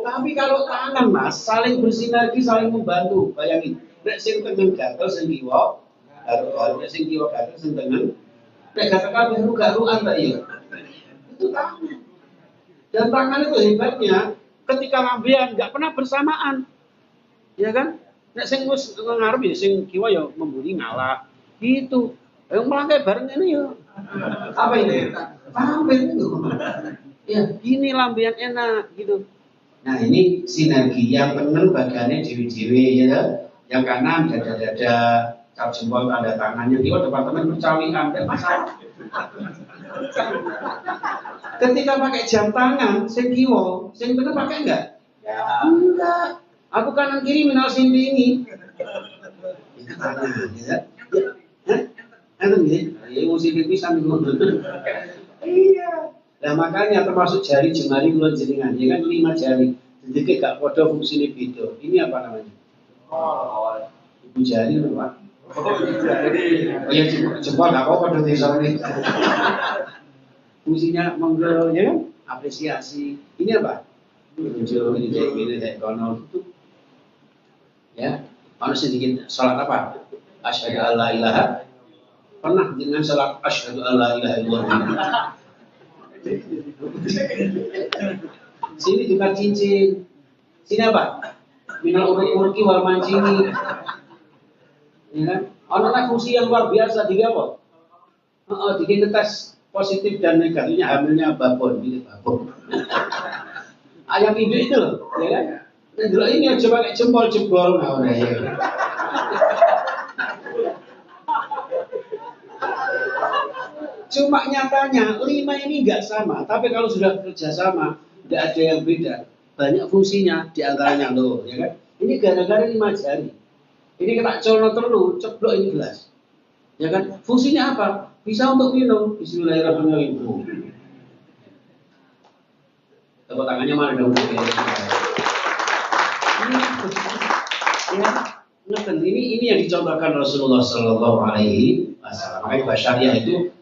S3: Tapi kalau tangan Mas, saling bersinergi, saling membantu. Bayangin, nek sing tengen gatel sing kiwa, harus sing kiwa gatel sing tengen. Nek gatel kabeh ruga-rugan Mbak ya. Itu tangan. Dan tangan itu hebatnya ketika lambean nggak pernah bersamaan, ya kan? Nek sing wis ngarep ya sing kiwa ya membuli ngalah, gitu. Yang melangkai bareng ini ya apa ini? Lambean itu, ya gini lambean enak gitu. Nah ini sinergi yang benar bagiannya dewi-dewi ya, yang kanan dada-dada, cap jempol tanda tangannya, kiwa departemen percawian, tidak masalah. Ketika pakai jam tangan, sing kiwa, sing bener pakai enggak? Ya. Enggak. Aku kanan kiri minal sindi ini. Itu tangan, ya. Anu nggih, ya mesti pisan ngono. Iya. Nah makanya termasuk jari jemari kula jenengan, ya kan 5 jari. Jadi gak padha fungsine beda. Ini apa namanya? Oh, ibu jari lho, Pak. Oh iya, jempol gak apa-apa padha desane. Fungsinya monggo ya kan? Apresiasi. Ini apa? Muncul ini kayak kono itu. Ya, harus sedikit salat apa? Asyhadu alla ilaha. Pernah dengan salat asyhadu alla ilaha illallah. Sini juga cincin. Sini apa? Minal urki wal mancini. Ya kan? Ono fungsi yang luar biasa di apa? Dikin tes positif dan negatifnya hamilnya babon, gitu babon. Ayam induk itu loh, ya kan? Nah, dulu ini aja pakai jempol jebol, nah udah ya. Cuma nyatanya 5 ini nggak sama, tapi kalau sudah kerja sama, tidak ada yang beda. Banyak fungsinya di antaranya loh, ya kan? Ini gara-gara 5 jari. Ini kena colno terlalu, ceplok ini gelas. Ya kan? Fungsinya apa? Bisa untuk minum. Bismillahirrahmanirrahim. Tepuk tangannya mana dong? Ini yang dicontohkan Rasulullah Sallallahu Alaihi Wasallam. Makanya Basyariah itu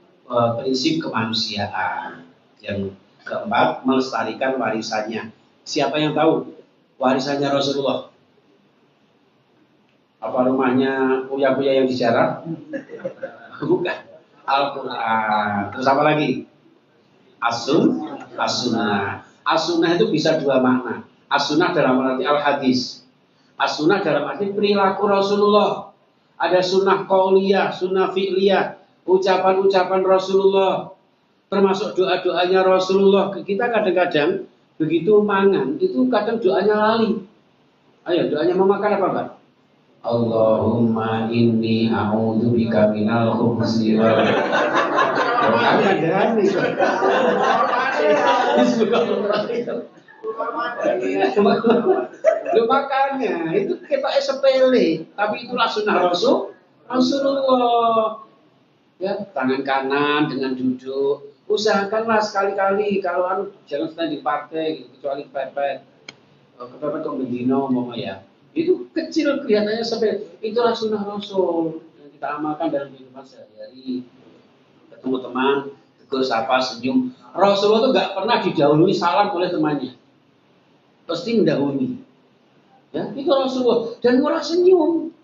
S3: prinsip kemanusiaan. Yang keempat, melestarikan warisannya. Siapa yang tahu warisannya Rasulullah? Apa rumahnya uya-uya yang dijarah? Bukan. Al-Quran. Terus apa lagi? As-sunnah. As-sunnah itu bisa dua makna. As-sunnah dalam arti al-hadis. As-sunnah dalam arti perilaku Rasulullah. Ada sunnah qauliyah, sunnah fi'liyah, ucapan-ucapan Rasulullah, termasuk doa-doanya Rasulullah. Kita kadang-kadang begitu mangan, itu kadang doanya lali. Ayo, doanya mau makan apa Pak? Allahumma inni a'udzubika minal khubuthi wal Lu makanya itu kita sepele, tapi itulah sunnah Rasulullah. Ya, tangan kanan dengan duduk. Usahakanlah sekali-kali kalau jangan sedang dipakai, kecuali kepepet. Kepepet kok bedino umpama ya. Itu kecil kelihatannya sampai itulah sunnah Rasul yang kita amalkan dalam kehidupan sehari-hari. Ketemu teman, tegur sapa, senyum. Rasulullah itu nggak pernah didahului salam oleh temannya, pasti mendahului. Ya, itu Rasulullah dan murah senyum.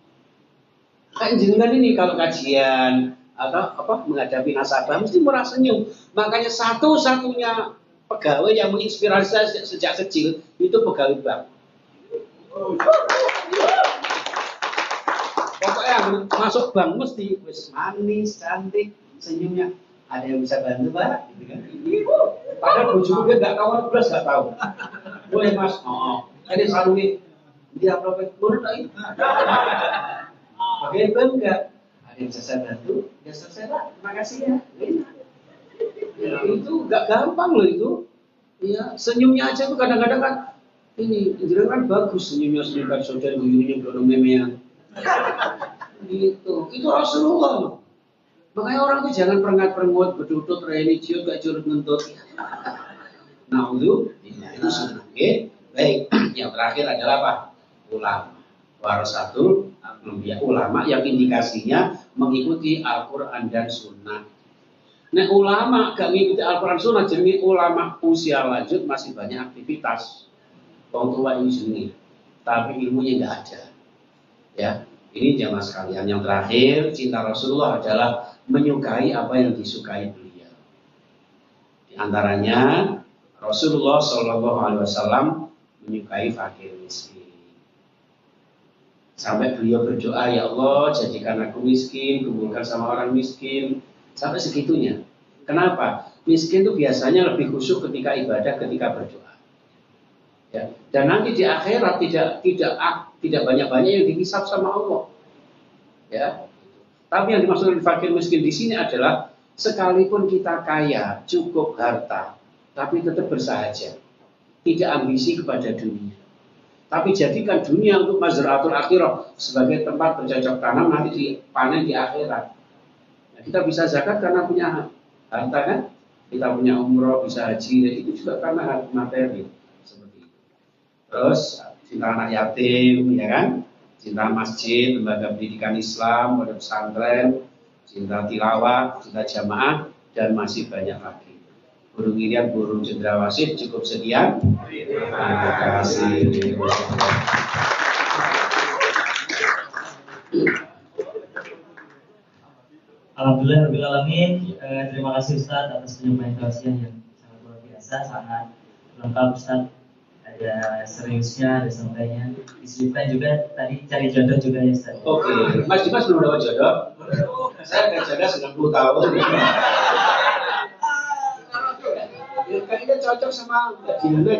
S3: Kayak jenengan ini kalau kajian atau menghadapi nasabah mesti murah senyum. Makanya satu-satunya pegawai yang menginspirasi saya sejak kecil itu pegawai bank. Pokoknya masuk bank mesti wis manis, cantik, senyumnya. Ada yang bisa bantu Pak? Gitu kan? Padahal bojoku dia nggak tahu, belas nggak tahu. Boleh Mas? Oh, ini sarungi dia profit turun lagi. Pakai bank nggak? Ada yang bisa saya bantu? Ya selesai Pak. Terima kasih ya. Itu nggak gampang loh itu. Ya senyumnya aja tuh kadang-kadang kan. Ini kan bagus senyumnya senyumkan saudara guyunya belum memean. Gitu. Itu Rasulullah loh. Makanya orang itu jangan perengat-perengut, berdutut, religius, gak curut ngentut. Nah itu sunnah. Okay. Baik, yang terakhir adalah apa? Ulama. Warasatul anbiya, ulama yang indikasinya mengikuti Al-Quran dan Sunnah. Nah ulama gak mengikuti Al-Quran Sunnah, jadi ulama usia lanjut masih banyak aktivitas. Orang tua ini sini, tapi ilmunya nggak ada. Ya, ini jamaah sekalian. Yang terakhir, cinta Rasulullah adalah menyukai apa yang disukai beliau. Di antaranya, Rasulullah Shallallahu Alaihi Wasallam menyukai fakir miskin. Sampai beliau berdoa, ya Allah, jadikan aku miskin, kumpulkan sama orang miskin. Sampai segitunya. Kenapa? Miskin itu biasanya lebih khusyuk ketika ibadah, ketika berdoa. Ya. Dan nanti di akhirat tidak banyak-banyak yang dihisab sama Allah. Ya. Tapi yang dimaksud dengan fakir miskin di sini adalah sekalipun kita kaya, cukup harta, tapi tetap bersahaja, tidak ambisi kepada dunia. Tapi jadikan dunia untuk mazra'atul akhirah sebagai tempat bercocok tanam nanti dipanen di akhirat. Nah, kita bisa zakat karena punya harta kan? Kita punya umroh, bisa haji, dan itu juga karena harta materi. Terus cinta anak yatim, ya kan? Cinta masjid, lembaga pendidikan Islam, pondok pesantren, cinta tilawah, cinta jamaah, dan masih banyak lagi. Burung irian, burung cendrawasih, cukup sekian. Terima kasih.
S1: Alhamdulillahirrahmanirrahim. Terima kasih Ustaz atas penyampaian tausiah yang sangat luar biasa, sangat lengkap Ustaz. Ada seriusnya, ada santainya. Disebutkan juga tadi cari jodoh juga ya Ustaz.
S3: Oke, Mas Dimas belum dapat jodoh. Saya udah jaga 90 tahun. cocok sama Mbak Diana deh.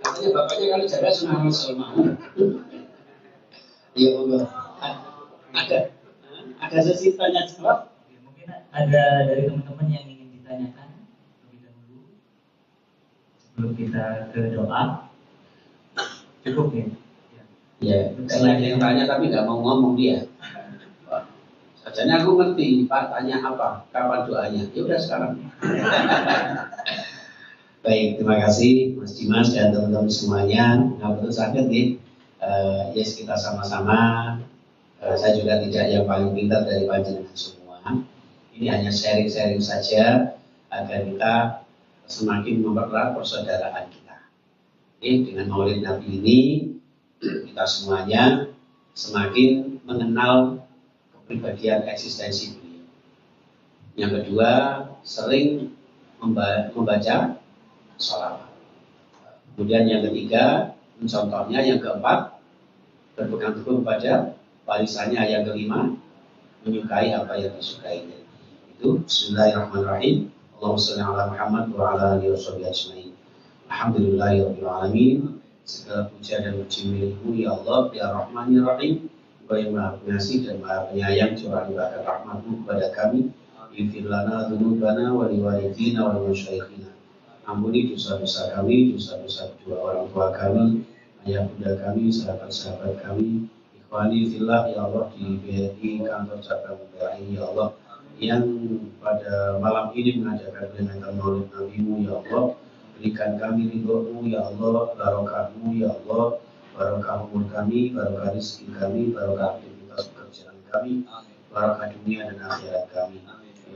S3: Katanya bapaknya kalau jaga sunnah Rasul mau. Iya monggo. Ada sesi tanya jawab.
S1: Mungkin ada dari teman-teman yang ingin ditanyakan lebih dahulu sebelum kita ke doa. Cukup ya?
S3: Ya, selain yang tanya tapi nggak mau ngomong dia. Sajanya aku ngerti, Pak tanya apa, kapan doanya? Ya udah sekarang. Baik, terima kasih Mas Dimas dan teman-teman semuanya. Nggak betul sakit nih. Yes, kita sama-sama. Saya juga tidak yang paling pintar dari panjenengan semua. Ini hanya sharing-sharing saja agar kita semakin mempererat persaudaraan kita. Dengan Maulid Nabi ini kita semuanya semakin mengenal kepribadian eksistensi beliau. Yang kedua, sering membaca sholawat. Kemudian yang ketiga, mencontohnya. Yang keempat, berpegang teguh pada warisannya. Yang kelima, menyukai apa yang disukainya. Itu Bismillahirrahmanirrahim. Allahumma shalli ala Muhammad wa ala alihi washabihi ajmain. Alhamdulillahirabbil alamin. Segala puja dan puji milikmu ya Allah, ya Rahman ya Rahim. Engkau yang Maha Pengasih dan Maha Penyayang, curahkan rahmat-Mu kepada kami. Ighfir lana dzunubana wa liwalidina wa limasyaikhina. Ampuni dosa-dosa kami, dosa-dosa kedua orang tua kami, ayah bunda kami, sahabat-sahabat kami, ikhwani fillah ya Allah, di BRI kantor cabang BRI ya Allah, yang pada malam ini mengadakan peringatan Maulid Nabi-Mu ya Allah. Berikan kami ridho-Mu ya Allah, barokah-Mu ya Allah, barokah umur kami, barokah rezeki kami, barokah aktivitas pekerjaan kami, barokah dunia dan akhirat kami.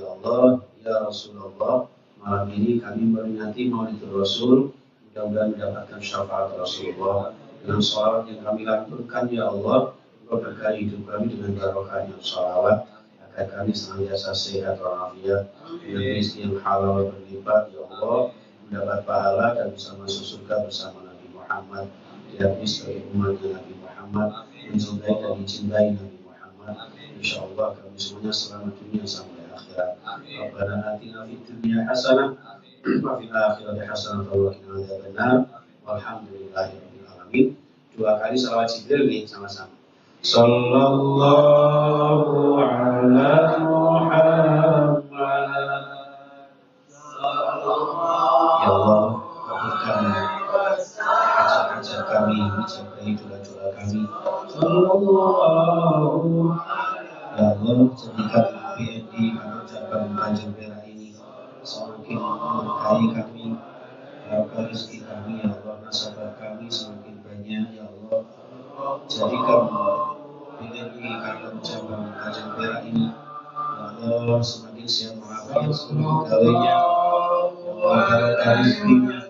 S3: Ya Allah, ya Rasulullah, malam ini kami memperingati Maulidul Rasul, mudah-mudahan mendapatkan syafaat Rasulullah dengan sholawat yang kami lanturkan ya Allah. Engkau berkahi hidup kami dengan barokahnya sholawat, agar kami senantiasa sehat walafiat, dengan rezeki yang halal berlipat ya Allah, mendapat pahala dan bisa masuk surga bersama Nabi Muhammad, diakui sebagai umatnya Nabi Muhammad, mencintai dan dicintai Nabi Muhammad. InsyaAllah kami semuanya selamat dunia sampai akhirat. Rabbana atina fid dunya hasanah wa fil akhirati hasanah wa qina adzabannar. Walhamdulillahirabbil alamin. Dua kali salawat Jibril nih sama-sama. Sallallahu ala Muhammad. Ya Allah, kabulkanlah hajat-hajat kami, ijabahi doa-doa kami. Sallallahu. Ya Allah, jadikan BNI kantor cabang Tanjung Perak ini semakin memberkahi kami, barokah rezeki kami ya Allah, nasabah kami semakin banyak ya Allah. Jadikan BNI kantor cabang Tanjung Perak ini ya Allah semakin sehat walafiat seluruh pegawainya. Barokah rezekinya,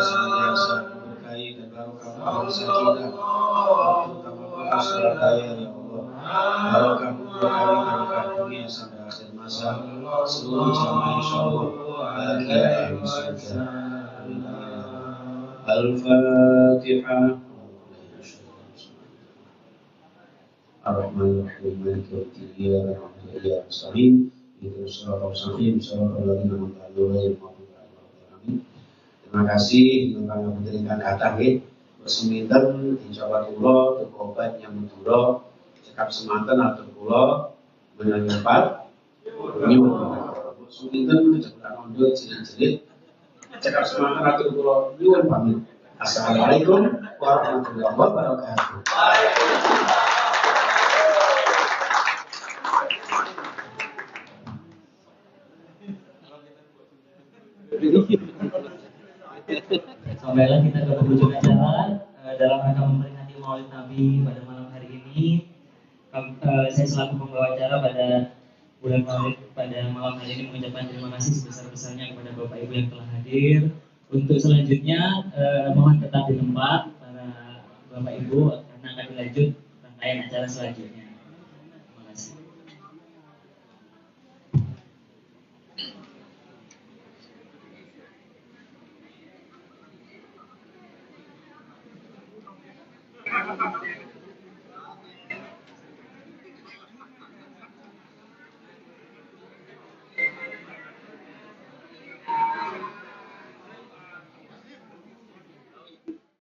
S3: senantiasa memberkahi dan barokah sakinah, terutama kota Surabaya ya Allah. Barokah kami, barokah dunia sampai akhir masa, seluruh jamaah insyaallah bahagia di surga. Al-Fatihah. Ar-Rahmanir-Rahim. Maliki yaumiddin. Iyyaka na'budu wa iyyaka nasta'in. Ihdinas siratal mustaqim. Siratal ladzina an'amta 'alaihim ghairil maghdubi 'alaihim. Terima kasih Bapak Menteri Kata nggih. Seminten insyaallah kula teko obat nyambut kula cekap semanten atur kula menanyakan nyuwun. Seminten kecepatan ondot cilik-cilik cekap semanten atur kula nyuwun pamit. Assalamualaikum warahmatullahi wabarakatuh.
S1: Sampailah kita ke penghujung acara dalam rangka memperingati Maulid Nabi pada malam hari ini. Saya selaku pembawa acara pada bulan Maulid pada malam hari ini mengucapkan terima kasih sebesar-besarnya kepada Bapak Ibu yang telah hadir. Untuk selanjutnya mohon tetap di tempat para Bapak Ibu karena akan dilanjut rangkaian acara selanjutnya. Terima kasih.
S4: Thank you.